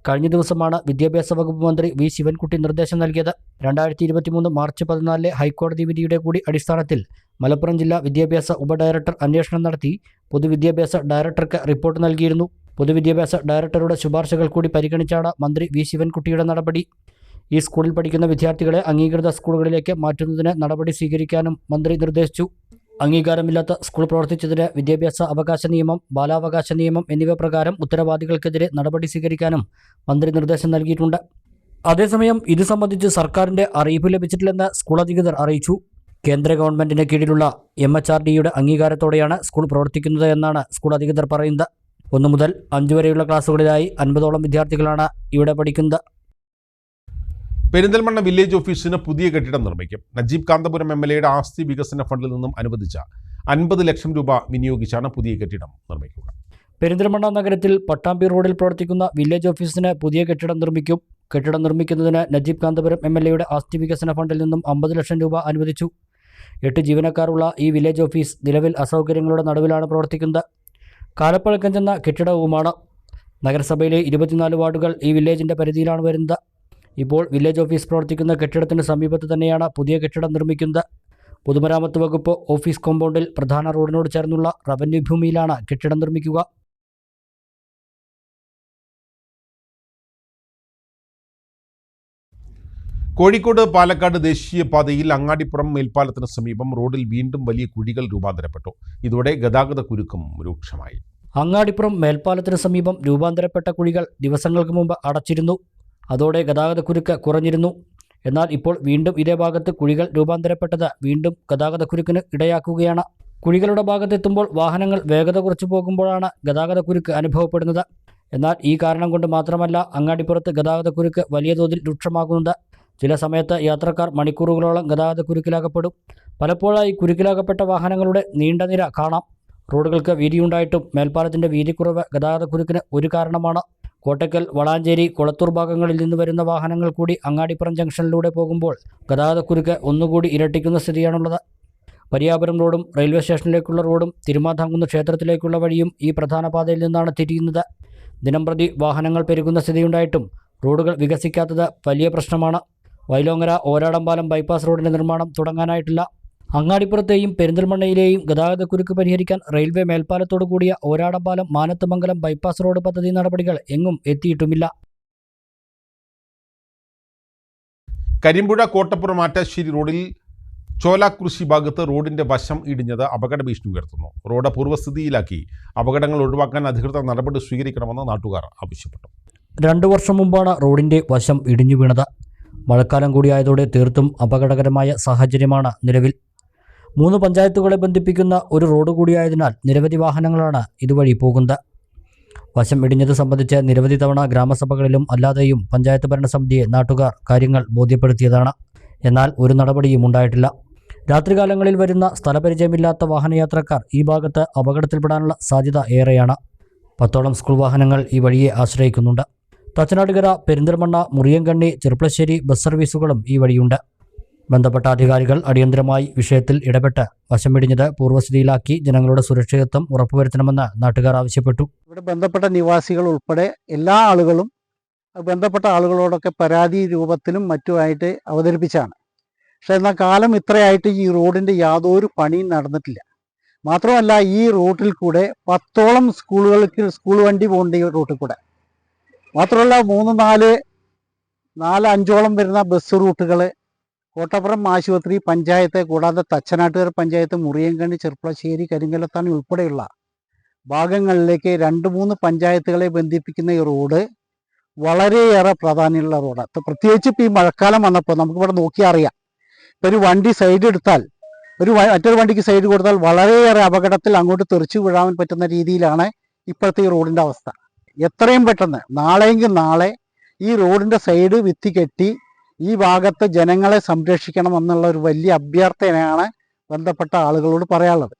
കഴിഞ്ഞ ദിവസമാണ് വിദ്യാഭ്യാസ വകുപ്പ് മന്ത്രി വി ശിവൻകുട്ടി നിർദ്ദേശം നൽകിയത്. 2023 മാർച്ച് 14 ഹൈക്കോടതി വിധിയുടെ കൂടി അടിസ്ഥാനത്തിൽ മലപ്പുറം ജില്ലാ വിദ്യാഭ്യാസ ഉപഡയറക്ടർ അന്വേഷണം നടത്തി പൊതുവിദ്യാഭ്യാസ ഡയറക്ടർക്ക് റിപ്പോർട്ട് നൽകിയിരുന്നു. പൊതുവിദ്യാഭ്യാസ ഡയറക്ടറുടെ ശുപാർശകൾ കൂടി പരിഗണിച്ചാണ് മന്ത്രി വി ശിവൻകുട്ടിയുടെ നടപടി. ഈ സ്കൂളിൽ പഠിക്കുന്ന വിദ്യാർത്ഥികളെ അംഗീകൃത സ്കൂളുകളിലേക്ക് മാറ്റുന്നതിന് നടപടി സ്വീകരിക്കാനും മന്ത്രി നിർദ്ദേശിച്ചു. അംഗീകാരമില്ലാത്ത സ്കൂൾ പ്രവർത്തിച്ചതിന് വിദ്യാഭ്യാസ അവകാശ നിയമം, ബാലാവകാശ നിയമം എന്നിവ പ്രകാരം ഉത്തരവാദികൾക്കെതിരെ നടപടി സ്വീകരിക്കാനും മന്ത്രി നിർദ്ദേശം നൽകിയിട്ടുണ്ട്. അതേസമയം ഇത് സംബന്ധിച്ച് സർക്കാരിൻ്റെ അറിയിപ്പ് ലഭിച്ചിട്ടില്ലെന്ന് സ്കൂൾ അധികൃതർ അറിയിച്ചു. കേന്ദ്ര ഗവൺമെൻറ്റിന് കീഴിലുള്ള MHRDയുടെ അംഗീകാരത്തോടെയാണ് സ്കൂൾ പ്രവർത്തിക്കുന്നത് എന്നാണ് സ്കൂൾ അധികൃതർ പറയുന്നത്. 1 മുതൽ 5 വരെയുള്ള ക്ലാസ്സുകളിലായി 50ഓളം വിദ്യാർത്ഥികളാണ് ഇവിടെ പഠിക്കുന്നത്. പെരിന്തൽമണ്ണ വില്ലേജ് ഓഫീസിന് പുതിയ കെട്ടിടം നിർമ്മിക്കും. നജീബ് കാന്തപുരം MLAയുടെ ആസ്തി വികസന ഫണ്ടിൽ നിന്നും അനുവദിച്ച 50 ലക്ഷം രൂപ വിനിയോഗിച്ചാണ് പുതിയ കെട്ടിടം നിർമ്മിക്കുക. പെരിന്തൽമണ്ണ നഗരത്തിൽ പട്ടാമ്പി റോഡിൽ പ്രവർത്തിക്കുന്ന വില്ലേജ് ഓഫീസിന് പുതിയ കെട്ടിടം നിർമ്മിക്കും. കെട്ടിടം നിർമ്മിക്കുന്നതിന് നജീബ് കാന്തപുരം MLAയുടെ ആസ്തി വികസന ഫണ്ടിൽ നിന്നും 50 ലക്ഷം രൂപ അനുവദിച്ചു. 8 ജീവനക്കാരുള്ള ഈ വില്ലേജ് ഓഫീസ് നിലവിൽ അസൗകര്യങ്ങളുടെ നടുവിലാണ് പ്രവർത്തിക്കുന്നത്. കാലപ്പഴക്കം ചെന്ന കെട്ടിടവുമാണ്. നഗരസഭയിലെ 24 വാർഡുകൾ ഈ വില്ലേജിൻ്റെ പരിധിയിലാണ് വരുന്നത്. ഇപ്പോൾ വില്ലേജ് ഓഫീസ് പ്രവർത്തിക്കുന്ന കെട്ടിടത്തിന് സമീപത്ത് തന്നെയാണ് പുതിയ കെട്ടിടം നിർമ്മിക്കുന്നത്. പൊതുമരാമത്ത് വകുപ്പ് ഓഫീസ് കോമ്പൗണ്ടിൽ പ്രധാന റോഡിനോട് ചേർന്നുള്ള റവന്യൂ ഭൂമിയിലാണ് കെട്ടിടം നിർമ്മിക്കുക. കോഴിക്കോട് പാലക്കാട് ദേശീയപാതയിൽ അങ്ങാടിപ്പുറം മേൽപ്പാലത്തിന് സമീപം റോഡിൽ വീണ്ടും വലിയ കുഴികൾ രൂപാന്തരപ്പെട്ടു. ഇതോടെ ഗതാഗത കുരുക്കും രൂക്ഷമായി. അങ്ങാടിപ്പുറം മേൽപ്പാലത്തിന് സമീപം രൂപാന്തരപ്പെട്ട കുഴികൾ ദിവസങ്ങൾക്ക് മുമ്പ് അടച്ചിരുന്നു. അതോടെ ഗതാഗതക്കുരുക്ക് കുറഞ്ഞിരുന്നു. എന്നാൽ ഇപ്പോൾ വീണ്ടും ഇതേ ഭാഗത്ത് കുഴികൾ രൂപാന്തരപ്പെട്ടത് വീണ്ടും ഗതാഗതക്കുരുക്കിന് ഇടയാക്കുകയാണ്. കുഴികളുടെ ഭാഗത്തെത്തുമ്പോൾ വാഹനങ്ങൾ വേഗത കുറച്ചു പോകുമ്പോഴാണ് ഗതാഗതക്കുരുക്ക് അനുഭവപ്പെടുന്നത്. എന്നാൽ ഈ കാരണം കൊണ്ട് മാത്രമല്ല അങ്ങാടിപ്പുറത്ത് ഗതാഗതക്കുരുക്ക് വലിയ തോതിൽ രൂക്ഷമാകുന്നത്. ചില സമയത്ത് യാത്രക്കാർ മണിക്കൂറുകളോളം ഗതാഗതക്കുരുക്കിലാകപ്പെടും. പലപ്പോഴായി കുരുക്കിലാകപ്പെട്ട വാഹനങ്ങളുടെ നീണ്ട നിര കാണാം. റോഡുകൾക്ക് വീതിയുണ്ടായിട്ടും മേൽപ്പാലത്തിൻ്റെ വീതിക്കുറവ് ഗതാഗതക്കുരുക്കിന് ഒരു കാരണമാണ്. കോട്ടക്കൽ, വളാഞ്ചേരി, കൊളത്തൂർ ഭാഗങ്ങളിൽ നിന്ന് വരുന്ന വാഹനങ്ങൾ കൂടി അങ്ങാടിപ്പുറം ജംഗ്ഷനിലൂടെ പോകുമ്പോൾ ഗതാഗതക്കുരുക്ക് ഒന്നുകൂടി ഇരട്ടിക്കുന്ന സ്ഥിതിയാണുള്ളത്. പരിയാപുരം റോഡും റെയിൽവേ സ്റ്റേഷനിലേക്കുള്ള റോഡും തിരുമാന്താംകുന്ന് ക്ഷേത്രത്തിലേക്കുള്ള വഴിയും ഈ പ്രധാന പാതയിൽ നിന്നാണ് തിരിയുന്നത്. ദിനംപ്രതി വാഹനങ്ങൾ പെരുകുന്ന സ്ഥിതിയുണ്ടായിട്ടും റോഡുകൾ വികസിക്കാത്തത് വലിയ പ്രശ്നമാണ്. വൈലോങ്ങര ഓരാടംപാലം ബൈപ്പാസ് റോഡിൻ്റെ നിർമ്മാണം തുടങ്ങാനായിട്ടില്ല. അങ്ങാടിപ്പുറത്തെയും പെരിന്തൽമണ്ണയിലെയും ഗതാഗതക്കുരുക്ക് പരിഹരിക്കാൻ റെയിൽവേ മേൽപ്പാലത്തോടു കൂടിയ ഓരാടംപാലം മാനത്തുമംഗലം ബൈപ്പാസ് റോഡ് പദ്ധതി നടപടികൾ എങ്ങും എത്തിയിട്ടുമില്ല. കരിമ്പുഴ കോട്ടപ്പുറം ആറ്റാശ്ശേരി റോഡിൽ ചോലാകൃഷി ഭാഗത്ത് റോഡിൻ്റെ വശം ഇടിഞ്ഞത് അപകട ഭീഷണി ഉയർത്തുന്നു. റോഡ് പൂർവ്വസ്ഥിതിയിലാക്കി അപകടങ്ങൾ ഒഴിവാക്കാൻ അധികൃതർ നടപടി സ്വീകരിക്കണമെന്ന് നാട്ടുകാർ ആവശ്യപ്പെട്ടു. 2 വർഷം മുമ്പാണ് റോഡിൻ്റെ വശം ഇടിഞ്ഞു വീണത്. മഴക്കാലം കൂടിയായതോടെ തീർത്തും അപകടകരമായ സാഹചര്യമാണ് നിലവിൽ. 3 പഞ്ചായത്തുകളെ ബന്ധിപ്പിക്കുന്ന ഒരു റോഡ് കൂടിയായതിനാൽ നിരവധി വാഹനങ്ങളാണ് ഇതുവഴി പോകുന്നത്. വശം ഇടിഞ്ഞത് സംബന്ധിച്ച് നിരവധി തവണ ഗ്രാമസഭകളിലും അല്ലാതെയും പഞ്ചായത്ത് ഭരണസമിതിയെ നാട്ടുകാർ കാര്യങ്ങൾ ബോധ്യപ്പെടുത്തിയതാണ്. എന്നാൽ ഒരു നടപടിയും ഉണ്ടായിട്ടില്ല. രാത്രികാലങ്ങളിൽ വരുന്ന സ്ഥലപരിചയമില്ലാത്ത വാഹനയാത്രക്കാർ ഈ ഭാഗത്ത് അപകടത്തിൽപ്പെടാനുള്ള സാധ്യത ഏറെയാണ്. 10ഓളം സ്കൂൾ വാഹനങ്ങൾ ഈ വഴിയെ ആശ്രയിക്കുന്നുണ്ട്. തച്ചനാട്ടുകര, പെരിന്തൽമണ്ണ, മുറിയങ്കണ്ണി, ചെർപ്പളശ്ശേരി ബസ് സർവീസുകളും ഈ വഴിയുണ്ട്. ബന്ധപ്പെട്ട അധികാരികൾ അടിയന്തരമായി വിഷയത്തിൽ ഇടപെട്ട് വശം വെടിഞ്ഞത് പൂർവ്വസ്ഥിതിയിലാക്കി ജനങ്ങളുടെ സുരക്ഷിതത്വം ഉറപ്പുവരുത്തണമെന്ന് നാട്ടുകാർ ആവശ്യപ്പെട്ടു. ഇവിടെ ബന്ധപ്പെട്ട നിവാസികൾ ഉൾപ്പെടെ എല്ലാ ആളുകളും ബന്ധപ്പെട്ട ആളുകളോടൊക്കെ പരാതി രൂപത്തിലും മറ്റുമായിട്ട് അവതരിപ്പിച്ചാണ്. പക്ഷെ എന്നാൽ കാലം ഇത്രയായിട്ട് ഈ റോഡിൻ്റെ യാതൊരു പണിയും നടന്നിട്ടില്ല. മാത്രമല്ല ഈ റൂട്ടിൽ കൂടെ 10ഓളം സ്കൂൾ വണ്ടി പോകേണ്ട ഈ റൂട്ടിൽ കൂടെ. മാത്രമല്ല 4-5ഓളം വരുന്ന ബസ് റൂട്ടുകൾ, കോട്ടപ്പുറം ആശുപത്രി പഞ്ചായത്ത്, കൂടാതെ തച്ചനാട്ടുകര പഞ്ചായത്ത്, മുറിയങ്കണ്ണി, ചെർപ്പളശ്ശേരി, കരിങ്കലത്താണി ഉൾപ്പെടെയുള്ള ഭാഗങ്ങളിലേക്ക് 2-3 പഞ്ചായത്തുകളെ ബന്ധിപ്പിക്കുന്ന ഈ റോഡ് വളരെയേറെ പ്രാധാന്യമുള്ള റോഡാണ്. പ്രത്യേകിച്ച് ഇപ്പോൾ ഈ മഴക്കാലം വന്നപ്പോൾ നമുക്കിവിടെ നോക്കിയാൽ അറിയാം. ഇപ്പോൾ ഒരു വണ്ടി സൈഡ് എടുത്താൽ മറ്റൊരു വണ്ടിക്ക് സൈഡ് കൊടുത്താൽ വളരെയേറെ അപകടത്തിൽ അങ്ങോട്ട് തെറിച്ചു വീഴാൻ പറ്റുന്ന രീതിയിലാണ് ഇപ്പോഴത്തെ ഈ റോഡിൻ്റെ അവസ്ഥ. എത്രയും പെട്ടെന്ന് നാളെയെങ്കിൽ നാളെ ഈ റോഡിൻ്റെ സൈഡ് ഭിത്തി കെട്ടി ഈ ഭാഗത്ത് ജനങ്ങളെ സംരക്ഷിക്കണമെന്നുള്ള ഒരു വലിയ അഭ്യർത്ഥനയാണ് ബന്ധപ്പെട്ട ആളുകളോട് പറയാനുള്ളത്.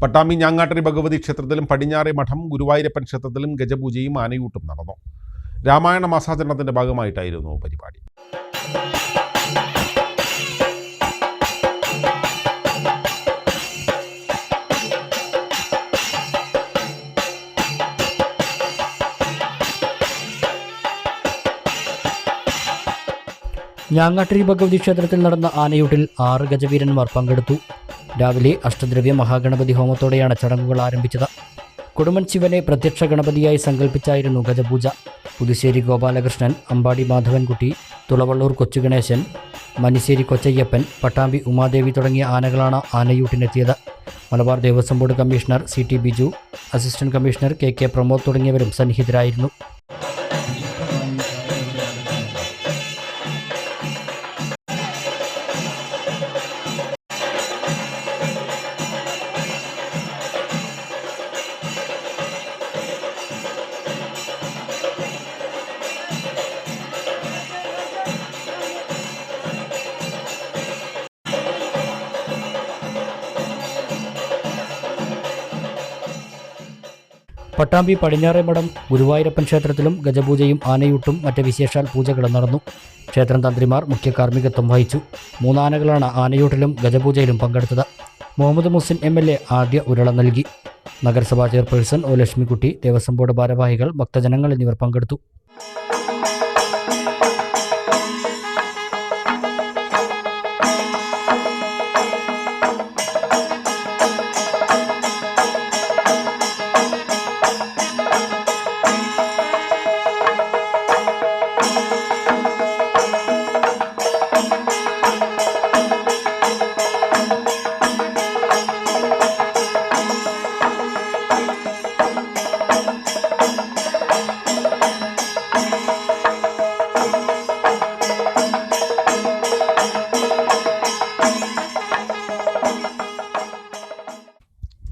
പട്ടാമ്പി ഞാങ്ങാട്ടരി ഭഗവതി ക്ഷേത്രത്തിലും പടിഞ്ഞാറേ മഠം ഗുരുവായൂരപ്പൻ ക്ഷേത്രത്തിലും ഗജപൂജയും ആനയൂട്ടും നടന്നു. രാമായണ മാസാചരണത്തിന്റെ ഭാഗമായിട്ടായിരുന്നു പരിപാടി. ഞാങ്ങാട്ടരി ഭഗവതി ക്ഷേത്രത്തിൽ നടന്ന ആനയൂട്ടിൽ 6 ഗജവീരന്മാർ പങ്കെടുത്തു. രാവിലെ അഷ്ടദ്രവ്യ മഹാഗണപതി ഹോമത്തോടെയാണ് ചടങ്ങുകൾ ആരംഭിച്ചത്. കൊടുമൺ ശിവനെ പ്രത്യക്ഷ ഗണപതിയായി സങ്കല്പിച്ചായിരുന്നു ഗജപൂജ. പുതുശ്ശേരി ഗോപാലകൃഷ്ണൻ, അമ്പാടി മാധവൻകുട്ടി, തുളവള്ളൂർ കൊച്ചുഗണേശൻ, മനിശ്ശേരി കൊച്ചയ്യപ്പൻ, പട്ടാമ്പി ഉമാദേവി തുടങ്ങിയ ആനകളാണ് ആനയൂട്ടിനെത്തിയത്. Malabar Devaswom board commissioner CT Biju, assistant commissioner KK Pramod തുടങ്ങിയവരും സന്നിഹിതരായിരുന്നു. പട്ടാമ്പി പടിഞ്ഞാറേ മഠം ഗുരുവായൂരപ്പൻ ക്ഷേത്രത്തിലും ഗജപൂജയും ആനയൂട്ടും മറ്റ് വിശേഷാൽ പൂജകളും നടന്നു. ക്ഷേത്രം തന്ത്രിമാർ മുഖ്യ കാർമ്മികത്വം വഹിച്ചു. 3 ആനകളാണ് ആനയൂട്ടിലും ഗജപൂജയിലും പങ്കെടുത്തത്. മുഹമ്മദ് മുഹ്സിൻ MLA ആദ്യ ഉരുള നൽകി. നഗരസഭാ chairperson O Lakshmikutty, Devaswom board ഭാരവാഹികൾ, ഭക്തജനങ്ങൾ എന്നിവർ പങ്കെടുത്തു.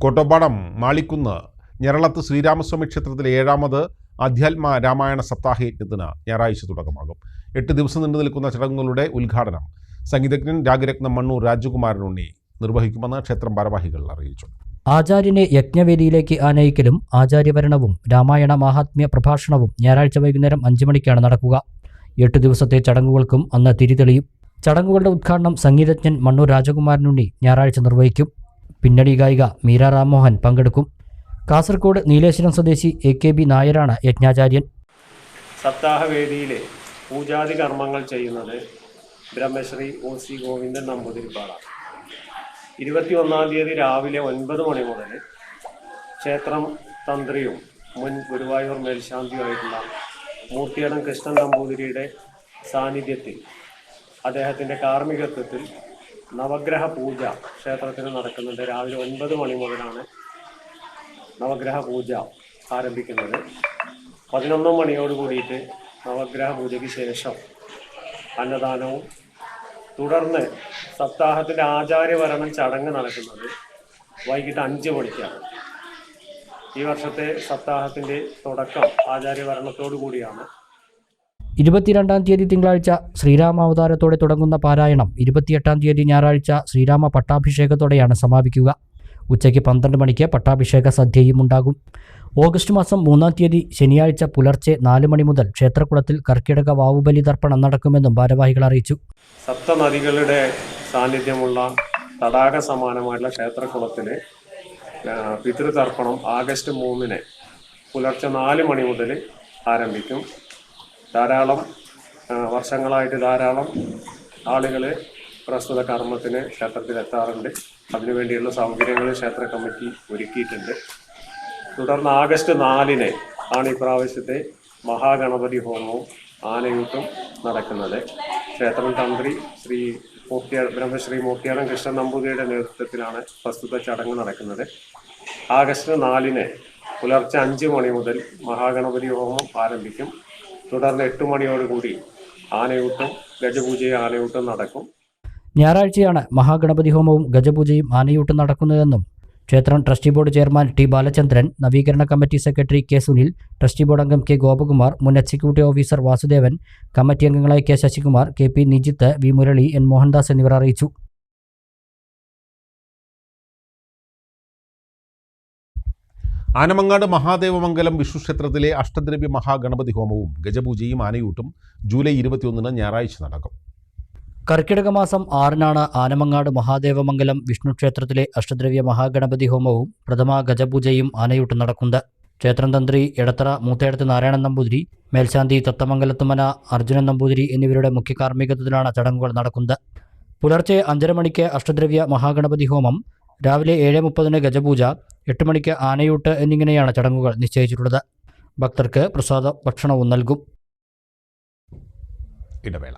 കോട്ടോപ്പാടം മാളിക്കുന്ന് ഞെരളത്ത് ശ്രീരാമസ്വാമി ക്ഷേത്രത്തിലെ 7ാമത് അധ്യാത്മ രാമായണ സപ്താഹയജ്ഞത്തിന് ഞായറാഴ്ച തുടക്കമാകും. 8 ദിവസം നീണ്ടു നിൽക്കുന്ന ചടങ്ങുകളുടെ ഉദ്ഘാടനം സംഗീതജ്ഞൻ രാഗരത്നം മണ്ണൂർ രാജകുമാരനുണ്ണി നിർവഹിക്കുമെന്ന് ക്ഷേത്രം ഭാരവാഹികൾ അറിയിച്ചു. ആചാര്യനെ യജ്ഞവേദിയിലേക്ക് ആനയിക്കലും ആചാര്യവരണവും രാമായണ മാഹാത്മ്യ പ്രഭാഷണവും ഞായറാഴ്ച വൈകുന്നേരം 5 മണിക്കാണ് നടക്കുക. 8 ദിവസത്തെ ചടങ്ങുകൾക്കും അന്ന് തിരിതെളിയും. ചടങ്ങുകളുടെ ഉദ്ഘാടനം സംഗീതജ്ഞൻ മണ്ണൂർ രാജകുമാരനുണ്ണി ഞായറാഴ്ച നിർവഹിക്കും. പിന്നണി ഗായിക മീര രാംമോഹൻ പങ്കെടുക്കും. കാസർഗോഡ് നീലേശ്വരം സ്വദേശി AKB നായരാണ് യജ്ഞാചാര്യൻ. സപ്താഹവേദിയിലെ പൂജാതി കർമ്മങ്ങൾ ചെയ്യുന്നത് ബ്രഹ്മശ്രീ OC ഗോവിന്ദൻ നമ്പൂതിരിപ്പാടാണ്. 21-ാം തീയതി രാവിലെ 9 മണി മുതൽ ക്ഷേത്രം തന്ത്രിയും മുൻ ഗുരുവായൂർ മേൽശാന്തിയുമായിട്ടുള്ള മൂർത്തിയടം കൃഷ്ണൻ നമ്പൂതിരിയുടെ സാന്നിധ്യത്തിൽ അദ്ദേഹത്തിൻ്റെ കാർമ്മികത്വത്തിൽ നവഗ്രഹ പൂജ ക്ഷേത്രത്തിൽ നടക്കുന്നുണ്ട്. രാവിലെ 9 മണി മുതലാണ് നവഗ്രഹ പൂജ ആരംഭിക്കുന്നത്. 11 മണിയോട് കൂടിയിട്ട് നവഗ്രഹ പൂജയ്ക്ക് ശേഷം അന്നദാനവും, തുടർന്ന് സപ്താഹത്തിൻ്റെ ആചാര്യവരണം ചടങ്ങ് നടക്കുന്നത് വൈകിട്ട് 5 മണിക്കാണ്. ഈ വർഷത്തെ സപ്താഹത്തിൻ്റെ തുടക്കം ആചാര്യവരണത്തോടു കൂടിയാണ്. 22-ാം തീയതി തിങ്കളാഴ്ച ശ്രീരാമാവതാരത്തോടെ തുടങ്ങുന്ന പാരായണം 28-ാം തീയതി ഞായറാഴ്ച ശ്രീരാമ പട്ടാഭിഷേകത്തോടെയാണ് സമാപിക്കുക. ഉച്ചയ്ക്ക് 12 മണിക്ക് പട്ടാഭിഷേക സദ്യയും ഉണ്ടാകും. ഓഗസ്റ്റ് മാസം 3-ാം തീയതി ശനിയാഴ്ച പുലർച്ചെ 4 മണി മുതൽ ക്ഷേത്രകുളത്തിൽ കർക്കിടക വാവുബലി തർപ്പണം നടക്കുമെന്നും ഭാരവാഹികൾ അറിയിച്ചു. സപ്തനദികളുടെ സാന്നിധ്യമുള്ള തടാക സമാനമായിട്ടുള്ള ക്ഷേത്രകുളത്തിൽ പിതൃതർപ്പണം ആഗസ്റ്റ് 3-ന് പുലർച്ചെ 4 മണി മുതൽ ആരംഭിക്കും. ധാരാളം വർഷങ്ങളായിട്ട് ധാരാളം ആളുകൾ പ്രസ്തുത കർമ്മത്തിന് ക്ഷേത്രത്തിലെത്താറുണ്ട്. അതിനുവേണ്ടിയുള്ള സൗകര്യങ്ങൾ ക്ഷേത്ര കമ്മിറ്റി ഒരുക്കിയിട്ടുണ്ട്. തുടർന്ന് ആഗസ്റ്റ് 4-ന് ആണ് ഇപ്രാവശ്യത്തെ മഹാഗണപതി ഹോമവും ആനയൂട്ടും നടക്കുന്നത്. ക്ഷേത്രം തന്ത്രി ബ്രഹ്മശ്രീ മൂർത്തിയാടൻ കൃഷ്ണൻ നമ്പൂതിരിയുടെ നേതൃത്വത്തിലാണ് പ്രസ്തുത ചടങ്ങ് നടക്കുന്നത്. ആഗസ്റ്റ് 4-ന് പുലർച്ചെ 5 മണി മുതൽ മഹാഗണപതി ഹോമം ആരംഭിക്കും. തുടർന്ന് 8 മണിയോടുകൂടി ആനയൂട്ടും ഗജപൂജയും ആനയൂട്ടും നടക്കും. ഞായറാഴ്ചയാണ് മഹാഗണപതി ഹോമവും ഗജപൂജയും ആനയൂട്ടും നടക്കുന്നതെന്നും ക്ഷേത്രം trustee board chairman T Balachandran, നവീകരണ committee secretary K Sunil, trustee board അംഗം കെ ഗോപകുമാർ, മുൻ എക്സിക്യൂട്ടീവ് ഓഫീസർ വാസുദേവൻ, കമ്മിറ്റി അംഗങ്ങളായ K Sasikumar, K P Nijith, V Murali, N Mohandas എന്നിവർ അറിയിച്ചു. ആനമങ്ങാട് മഹാദേവമംഗലം വിഷ്ണു ക്ഷേത്രത്തിലെ അഷ്ടദ്രവ്യ മഹാഗണപതി ഹോമവും ഗജപൂജയും ആനയൂട്ടും ജൂലൈ 21-ന് ഞായറാഴ്ച നടക്കും. കർക്കിടക മാസം 6-നാണ് ആനമങ്ങാട് മഹാദേവമംഗലം വിഷ്ണു ക്ഷേത്രത്തിലെ അഷ്ടദ്രവ്യ മഹാഗണപതി ഹോമവും പ്രഥമ ഗജപൂജയും ആനയൂട്ടും നടക്കുന്നത്. ക്ഷേത്രം തന്ത്രി എടത്തറ മൂത്തേടത്ത് നാരായണൻ നമ്പൂതിരി, മേൽശാന്തി തത്തമംഗലത്തുമന അർജുനൻ നമ്പൂതിരി എന്നിവരുടെ മുഖ്യ കാർമ്മികത്വത്തിലാണ് ചടങ്ങുകൾ നടക്കുന്നത്. പുലർച്ചെ 5:30 മണിക്ക് അഷ്ടദ്രവ്യ മഹാഗണപതി ഹോമം, രാവിലെ 7:30-ന് ഗജപൂജ, 8 മണിക്ക് ആനയൂട്ട് എന്നിങ്ങനെയാണ് ചടങ്ങുകൾ നിശ്ചയിച്ചിട്ടുള്ളത്. ഭക്തർക്ക് പ്രസാദ ഭക്ഷണവും നൽകും. ഇടവേള.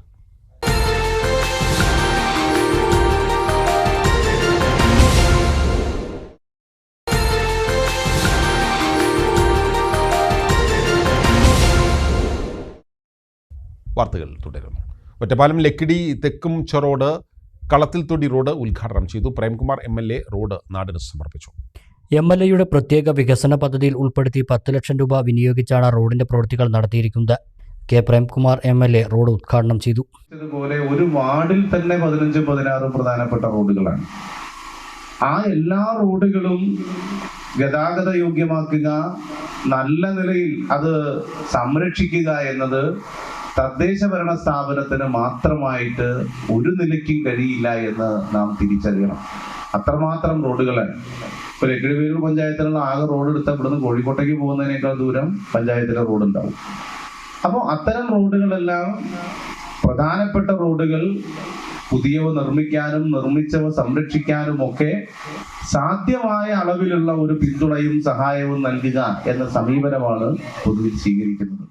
വാർത്തകൾ തുടരുന്നു. ഒറ്റപ്പാലം ലക്കിടി തെക്കുംച റോഡ് കളത്തിൽത്തൊടി റോഡ് ഉദ്ഘാടനം ചെയ്തു. പ്രേംകുമാർ MLA റോഡ് നാടിന് സമർപ്പിച്ചു. MLAയുടെ പ്രത്യേക വികസന പദ്ധതിയിൽ ഉൾപ്പെടുത്തി 10 ലക്ഷം രൂപ വിനിയോഗിച്ചാണ് റോഡിന്റെ പ്രവൃത്തികൾ നടത്തിയിരിക്കുന്നത്. കെ പ്രേംകുമാർ MLA റോഡ് ഉദ്ഘാടനം ചെയ്തു. ഇതുപോലെ ഒരു വാർഡിൽ തന്നെ 15-16 പ്രധാനപ്പെട്ട റോഡുകളാണ്. ആ എല്ലാ റോഡുകളും ഗതാഗത യോഗ്യമാക്കുക, നല്ല നിലയിൽ അത് സംരക്ഷിക്കുക എന്നത് തദ്ദേശ ഭരണ സ്ഥാപനത്തിന് മാത്രമായിട്ട് ഒരു നിലയ്ക്കും കഴിയില്ല എന്ന് നാം തിരിച്ചറിയണം. അത്രമാത്രം റോഡുകളാണ്. ഇപ്പൊ ലക്കിടിവേലൂർ പഞ്ചായത്തിലുള്ള ആകെ റോഡ് എടുത്താൽ ഇവിടുന്ന് കോഴിക്കോട്ടേക്ക് പോകുന്നതിനേക്കാൾ ദൂരം പഞ്ചായത്തിലെ റോഡ് ഉണ്ടാവും. അപ്പോൾ അത്തരം റോഡുകളെല്ലാം പ്രധാനപ്പെട്ട റോഡുകൾ പുതിയവ നിർമ്മിക്കാനും നിർമ്മിച്ചവ സംരക്ഷിക്കാനും ഒക്കെ സാധ്യമായ അളവിലുള്ള ഒരു പിന്തുണയും സഹായവും നൽകുക എന്ന സമീപനമാണ് പൊതുവിൽ സ്വീകരിക്കുന്നത്.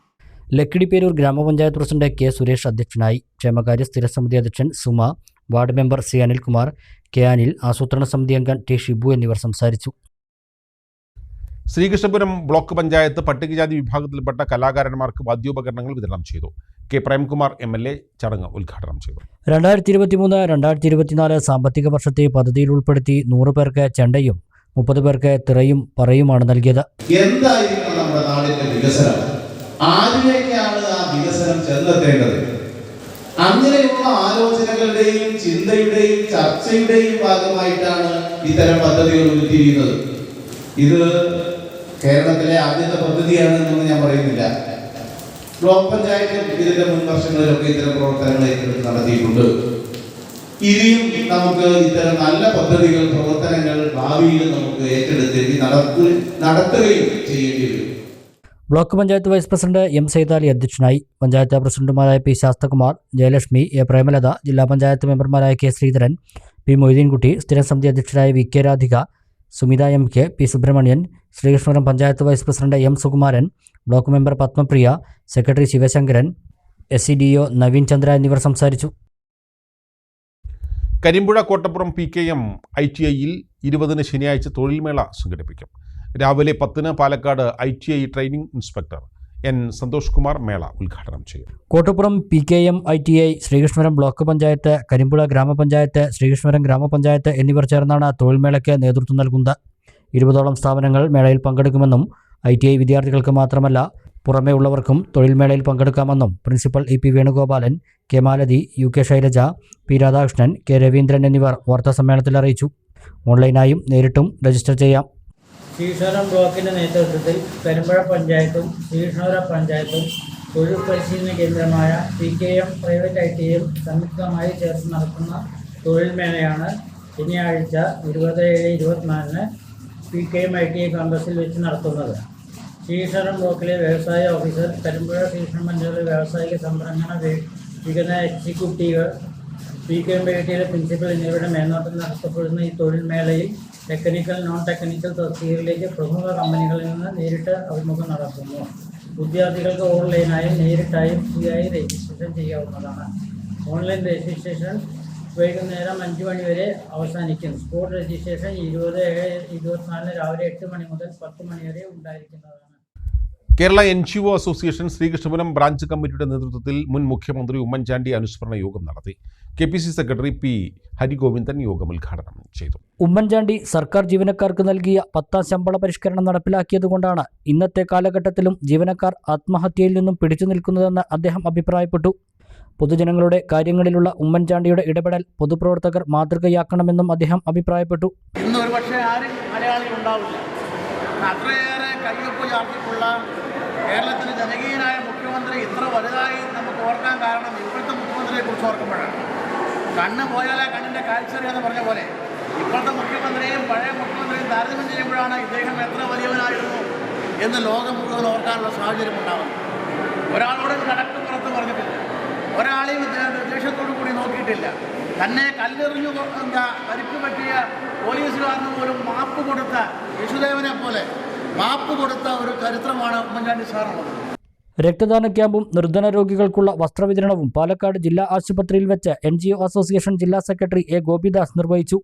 ലക്കിടിപ്പേരൂർ ഗ്രാമപഞ്ചായത്ത് പ്രസിഡന്റ് കെ സുരേഷ് അധ്യക്ഷനായി. ക്ഷേമകാര്യ സ്ഥിരസമിതി അധ്യക്ഷൻ Suma, ward member C Anilkumar, K Anil, ആസൂത്രണ സമിതി അംഗം ടി ഷിബു എന്നിവർ സംസാരിച്ചു. ശ്രീകൃഷ്ണപുരം ബ്ലോക്ക് പഞ്ചായത്ത് പട്ടികജാതി വിഭാഗത്തിൽപ്പെട്ട കലാകാരന്മാർക്ക് വാദ്യോപകരണങ്ങൾ വിതരണം ചെയ്തു. കെ പ്രേംകുമാർ MLA ചടങ്ങ് ഉദ്ഘാടനം ചെയ്തു. 2023-2024 സാമ്പത്തിക വർഷത്തെ പദ്ധതിയിൽ ഉൾപ്പെടുത്തി 100 പേർക്ക് ചെണ്ടയും 30 പേർക്ക് തിറയും പറയുമാണ് നൽകിയത്. എന്തായിരിക്കും നമ്മുടെ നാടിന്റെ വികസനം? ആരിലേക്കാണ് ആ വികസനം ചെന്നെത്തേണ്ടത്? അങ്ങനെയുള്ള ആലോചനകളുടെയും ചിന്തയുടെയും ചർച്ചയുടെയും ഭാഗമായിട്ടാണ് ഇത്തരം പദ്ധതികൾ ഉരുത്തിരിയുന്നത്. ഇത് കേരളത്തിലെ ആദ്യത്തെ പദ്ധതിയാണെന്നൊന്നും ഞാൻ പറയുന്നില്ല. ബ്ലോക്ക് പഞ്ചായത്ത് ഇതിന്റെ മുൻ വർഷങ്ങളിലൊക്കെ ഇത്തരം പ്രവർത്തനങ്ങൾ ഏറ്റെടുത്ത് നടത്തിയിട്ടുണ്ട്. ഇനിയും നമുക്ക് ഇത്തരം നല്ല പദ്ധതികൾ, പ്രവർത്തനങ്ങൾ ഭാവിയിൽ നമുക്ക് ഏറ്റെടുത്ത് നടത്തുകയും ചെയ്യേണ്ടി വരും. Block panchayat vice president M Saithali അധ്യക്ഷനായി. പഞ്ചായത്ത് പ്രസിഡന്റുമാരായ P ശാസ്തകുമാർ, ജയലക്ഷ്മി, A പ്രേമലത, ജില്ലാ പഞ്ചായത്ത് മെമ്പർമാരായ K ശ്രീധരൻ, P മൊയ്തീൻകുട്ടി, സ്ഥിരം സമിതി അധ്യക്ഷരായ VK Radhika, Sumitha MK, P Subrahmanyan, Sreekrishnapuram panchayat vice president M Sukumaran, block member Padmapriya, secretary Sivasankaran, SCDO Naveen Chandra എന്നിവർ സംസാരിച്ചു. കരിമ്പുഴ കോട്ടപ്പുറം PKM ITIയിൽ 20-ന് ശനിയാഴ്ച തൊഴിൽമേള സംഘടിപ്പിക്കും. രാവിലെ 10-ന് Palakkad ITI training inspector N Santhosh Kumar മേള ഉദ്ഘാടനം ചെയ്യും. Kottappuram PKM ITI, Sreekrishnapuram block panchayat, Karimpuzha ഗ്രാമപഞ്ചായത്ത്, ശ്രീകൃഷ്ണപുരം ഗ്രാമപഞ്ചായത്ത് എന്നിവർ ചേർന്നാണ് തൊഴിൽമേളയ്ക്ക് നേതൃത്വം നൽകുന്നത്. 20ഓളം സ്ഥാപനങ്ങൾ മേളയിൽ പങ്കെടുക്കുമെന്നും ITI വിദ്യാർത്ഥികൾക്ക് മാത്രമല്ല പുറമേ ഉള്ളവർക്കും തൊഴിൽമേളയിൽ പങ്കെടുക്കാമെന്നും principal EP Venugopalan, K Malathi, UK Shailaja, P Radhakrishnan, K Raveendran എന്നിവർ വാർത്താസമ്മേളനത്തിൽ അറിയിച്ചു. ഓൺലൈനായും നേരിട്ടും രജിസ്റ്റർ ചെയ്യാം. ശ്രീശൈലം ബ്ലോക്കിൻ്റെ നേതൃത്വത്തിൽ പെരുമ്പഴ പഞ്ചായത്തും ശ്രീകൃഷ്ണപുര പഞ്ചായത്തും തൊഴിൽ പരിശീലന കേന്ദ്രമായ PKM പ്രൈവറ്റ് ITയും സംയുക്തമായി ചേർത്ത് നടത്തുന്ന തൊഴിൽ മേളയാണ് ശനിയാഴ്ച 27-24 PKM ITI ക്യാമ്പസിൽ വെച്ച് നടത്തുന്നത്. ശ്രീകൃഷ്ണപുരം ബ്ലോക്കിലെ വ്യവസായ ഓഫീസർ, പെരുമ്പഴ ശ്രീകൃഷ്ണ പഞ്ചായത്തിലെ വ്യാവസായിക സംരംഭണ വികസന എക്സിക്യൂട്ടീവ്, PKM ITയിലെ പ്രിൻസിപ്പൽ എന്നിവരുടെ മേൽനോട്ടത്തിൽ നടത്തപ്പെടുന്ന ഈ തൊഴിൽ മേളയിൽ ടെക്നിക്കൽ, നോൺ ടെക്നിക്കൽ തസ്തികകളിലേക്ക് പ്രമുഖ കമ്പനികളിൽ നിന്ന് നേരിട്ട് അഭിമുഖം നടത്തുന്നു. വിദ്യാർത്ഥികൾക്ക് ഓൺലൈനായും നേരിട്ടായും ഫ്രീയായി രജിസ്ട്രേഷൻ ചെയ്യാവുന്നതാണ്. ഓൺലൈൻ രജിസ്ട്രേഷൻ വൈകുന്നേരം 5 മണി വരെ അവസാനിക്കും. സ്പോട്ട് രജിസ്ട്രേഷൻ 20/7/24 രാവിലെ 8 മണി മുതൽ 10 മണി വരെ ഉണ്ടായിരിക്കുന്നതാണ്. Kerala NGO association Sreekrishnapuram branch കമ്മിറ്റിയുടെ നേതൃത്വത്തിൽ മുൻ മുഖ്യമന്ത്രി ഉമ്മൻചാണ്ടി അനുസ്മരണ യോഗം നടത്തി. KPCC secretary P. ഹരിഗോവിന്ദൻ യോഗം ഉദ്ഘാടനം ചെയ്തു. ഉമ്മൻചാണ്ടി സർക്കാർ ജീവനക്കാർക്ക് നൽകിയ 10ാം ശമ്പള പരിഷ്കരണം നടപ്പിലാക്കിയതുകൊണ്ടാണ് ഇന്നത്തെ കാലഘട്ടത്തിലും ജീവനക്കാർ ആത്മഹത്യയിൽ നിന്നും പിടിച്ചു നിൽക്കുന്നതെന്ന് അദ്ദേഹം അഭിപ്രായപ്പെട്ടു. പൊതുജനങ്ങളുടെ കാര്യങ്ങളിലുള്ള ഉമ്മൻചാണ്ടിയുടെ ഇടപെടൽ പൊതുപ്രവർത്തകർ മാതൃകയാക്കണമെന്നും അദ്ദേഹം അഭിപ്രായപ്പെട്ടു. ഇന്ന് ഒരു പക്ഷേ ആരും മലയാളികൾ ഉണ്ടാവില്ല. അത്രയേറെ കയ്യൊപ്പ് ചാർത്തിട്ടുള്ള കേരളത്തിലെ ജനകീയനായ മുഖ്യമന്ത്രി ഇത്ര വലുതായി നമുക്ക് ഓർക്കാൻ കാരണം ഇപ്പോഴത്തെ മുഖ്യമന്ത്രിയെ കുറിച്ച് ഓർക്കുമ്പോഴാണ്. കണ്ണ് പോയാലേ കണ്ണിൻ്റെ കാഴ്ചറിയാന്ന് പറഞ്ഞ പോലെ ഇപ്പോഴത്തെ മുഖ്യമന്ത്രിയും പഴയ മുഖ്യമന്ത്രിയും താരതമ്യം ചെയ്യുമ്പോഴാണ് ഇദ്ദേഹം എത്ര വലിയവനായിരുന്നു എന്ന് ലോകം മുഴുവൻ ഓർക്കാനുള്ള സാഹചര്യം ഉണ്ടാകുന്നത്. ഒരാളോട് കടക്ക് പുറത്ത് പറഞ്ഞിട്ടില്ല, ഒരാളെയും ദേഷ്യത്തോടു കൂടി നോക്കിയിട്ടില്ല. തന്നെ കല്ലെറിഞ്ഞു പരിക്ക് പറ്റിയ പോലീസുകാരന് പോലും മാപ്പ് കൊടുത്ത യേശുദേവനെ പോലെ മാപ്പ് കൊടുത്ത ഒരു ചരിത്രമാണ് ഉമ്മൻചാണ്ടി സാറിനുള്ളത്. രക്തദാന ക്യാമ്പും നിർധന രോഗികൾക്കുള്ള വസ്ത്രവിതരണവും പാലക്കാട് ജില്ലാ ആശുപത്രിയിൽ വെച്ച് NGO അസോസിയേഷൻ ജില്ലാ സെക്രട്ടറി A. ഗോപിദാസ് നിർവഹിച്ചു.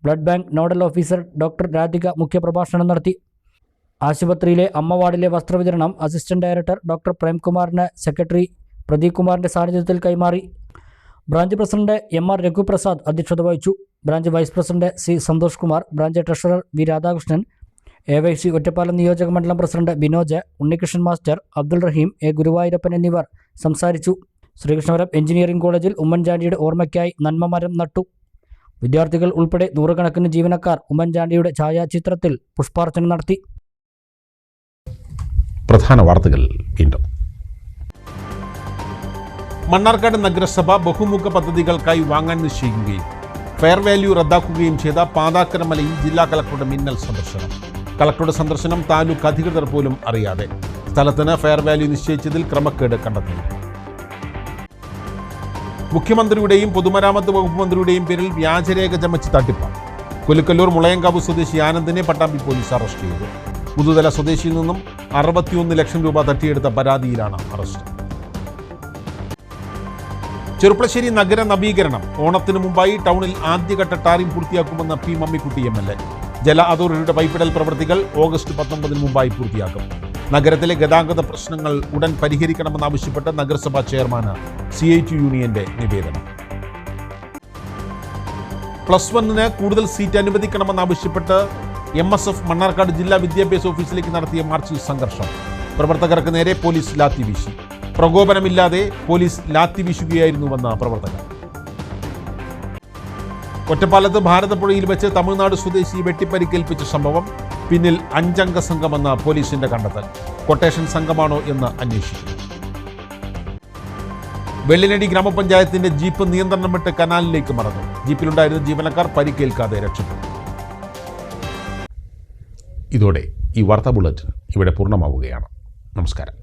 Blood bank nodal officer doctor Radhika മുഖ്യപ്രഭാഷണം നടത്തി. ആശുപത്രിയിലെ അമ്മ വാർഡിലെ വസ്ത്രവിതരണം അസിസ്റ്റന്റ് ഡയറക്ടർ ഡോക്ടർ പ്രേംകുമാറിന് സെക്രട്ടറി പ്രദീപ് കുമാറിൻ്റെ സാന്നിധ്യത്തിൽ കൈമാറി. ബ്രാഞ്ച് പ്രസിഡന്റ് MR രഘുപ്രസാദ് അധ്യക്ഷത വഹിച്ചു. Branch vice president C. Santhosh Kumar, branch treasurer V. Radhakrishnan, AYC Ottapalam നിയോജക മണ്ഡലം president Binoj, Unnikrishnan master, Abdul Rahim, A. Guruvayurappan എന്നിവർ സംസാരിച്ചു. ശ്രീകൃഷ്ണപുരം എഞ്ചിനീയറിംഗ് കോളേജിൽ ഉമ്മൻചാണ്ടിയുടെ ഓർമ്മയ്ക്കായി നന്മമരം നട്ടു. വിദ്യാർത്ഥികൾ ഉൾപ്പെടെ നൂറുകണക്കിന് ജീവനക്കാർ ഉമ്മൻചാണ്ടിയുടെ ഛായാചിത്രത്തിൽ പുഷ്പാർച്ചന നടത്തി. പ്രധാന വാർത്തകൾ വീണ്ടും. മണ്ണാർക്കാട് നഗരസഭ ബഹുമുഖ പദ്ധതികൾക്കായി വാങ്ങാൻ നിശ്ചയിക്കുകയും ഫെയർ വാല്യൂ റദ്ദാക്കുകയും ചെയ്ത പാതാക്കര മലയിൽ ജില്ലാ കളക്ടറുടെ മിന്നൽ സന്ദർശനം. കളക്ടറുടെ സന്ദർശനം താലൂക്ക് അധികൃതർ പോലും അറിയാതെ. സ്ഥലത്തിന് ഫെയർ വാല്യൂ നിശ്ചയിച്ചതിൽ ക്രമക്കേട് കണ്ടെത്തി. മുഖ്യമന്ത്രിയുടെയും പൊതുമരാമത്ത് വകുപ്പ് മന്ത്രിയുടെയും പേരിൽ വ്യാജരേഖ ചമച്ച് തട്ടിപ്പ്. കുലുക്കല്ലൂർ മുളയങ്കാവ് സ്വദേശി ആനന്ദിനെ പട്ടാമ്പി പോലീസ് അറസ്റ്റ് ചെയ്തു. പുതുതല സ്വദേശിയിൽ നിന്നും 61 ലക്ഷം രൂപ തട്ടിയെടുത്ത പരാതിയിലാണ് അറസ്റ്റ്. ചെറുപ്പളശ്ശേരി നഗര നവീകരണം. ഓണത്തിന് മുമ്പായി ടൗണിൽ ആദ്യഘട്ട ടാറിംഗ് പൂർത്തിയാക്കുമെന്ന് P. മമ്മിക്കുട്ടി MLA. ജല അതോറിറ്റിയുടെ പൈപ്പിടൽ പ്രവൃത്തികൾ ഓഗസ്റ്റ് 19 മുമ്പായി പൂർത്തിയാക്കും. നഗരത്തിലെ ഗതാഗത പ്രശ്നങ്ങൾ ഉടൻ പരിഹരിക്കണമെന്നാവശ്യപ്പെട്ട് നഗരസഭാ ചെയർമാന് CIT യൂണിയന്റെ നിവേദനം. +1 കൂടുതൽ സീറ്റ് അനുവദിക്കണമെന്നാവശ്യപ്പെട്ട് MSF മണ്ണാർക്കാട് ജില്ലാ വിദ്യാഭ്യാസ ഓഫീസിലേക്ക് നടത്തിയ മാർച്ചിൽ സംഘർഷം. പ്രവർത്തകർക്ക് നേരെ പോലീസ് ലാത്തി വീശി. പ്രകോപനമില്ലാതെ പോലീസ് ലാത്തി വീശുകയായിരുന്നുവെന്ന് പ്രവർത്തകർ. ഒറ്റപ്പാലത്ത് ഭാരതപ്പുഴയിൽ വെച്ച് തമിഴ്നാട് സ്വദേശി വെട്ടിപ്പരിക്കേൽപ്പിച്ച സംഭവം പിന്നിൽ 5 അംഗ സംഘമെന്ന് പോലീസിന്റെ കണ്ടെത്തൽ. കൊട്ടേഷൻ സംഘമാണോ എന്ന് അന്വേഷിക്കും. വെള്ളിനടി ഗ്രാമപഞ്ചായത്തിന്റെ ജീപ്പ് നിയന്ത്രണം വിട്ട് കനാലിലേക്ക് മറന്നു. ജീപ്പിലുണ്ടായിരുന്ന ജീവനക്കാർ പരിക്കേൽക്കാതെ രക്ഷപ്പെട്ടു. ഇതോടെ ഈ വാർത്താ ബുള്ളറ്റിൻ ഇവിടെ പൂർണ്ണമാവുകയാണ്. നമസ്കാരം.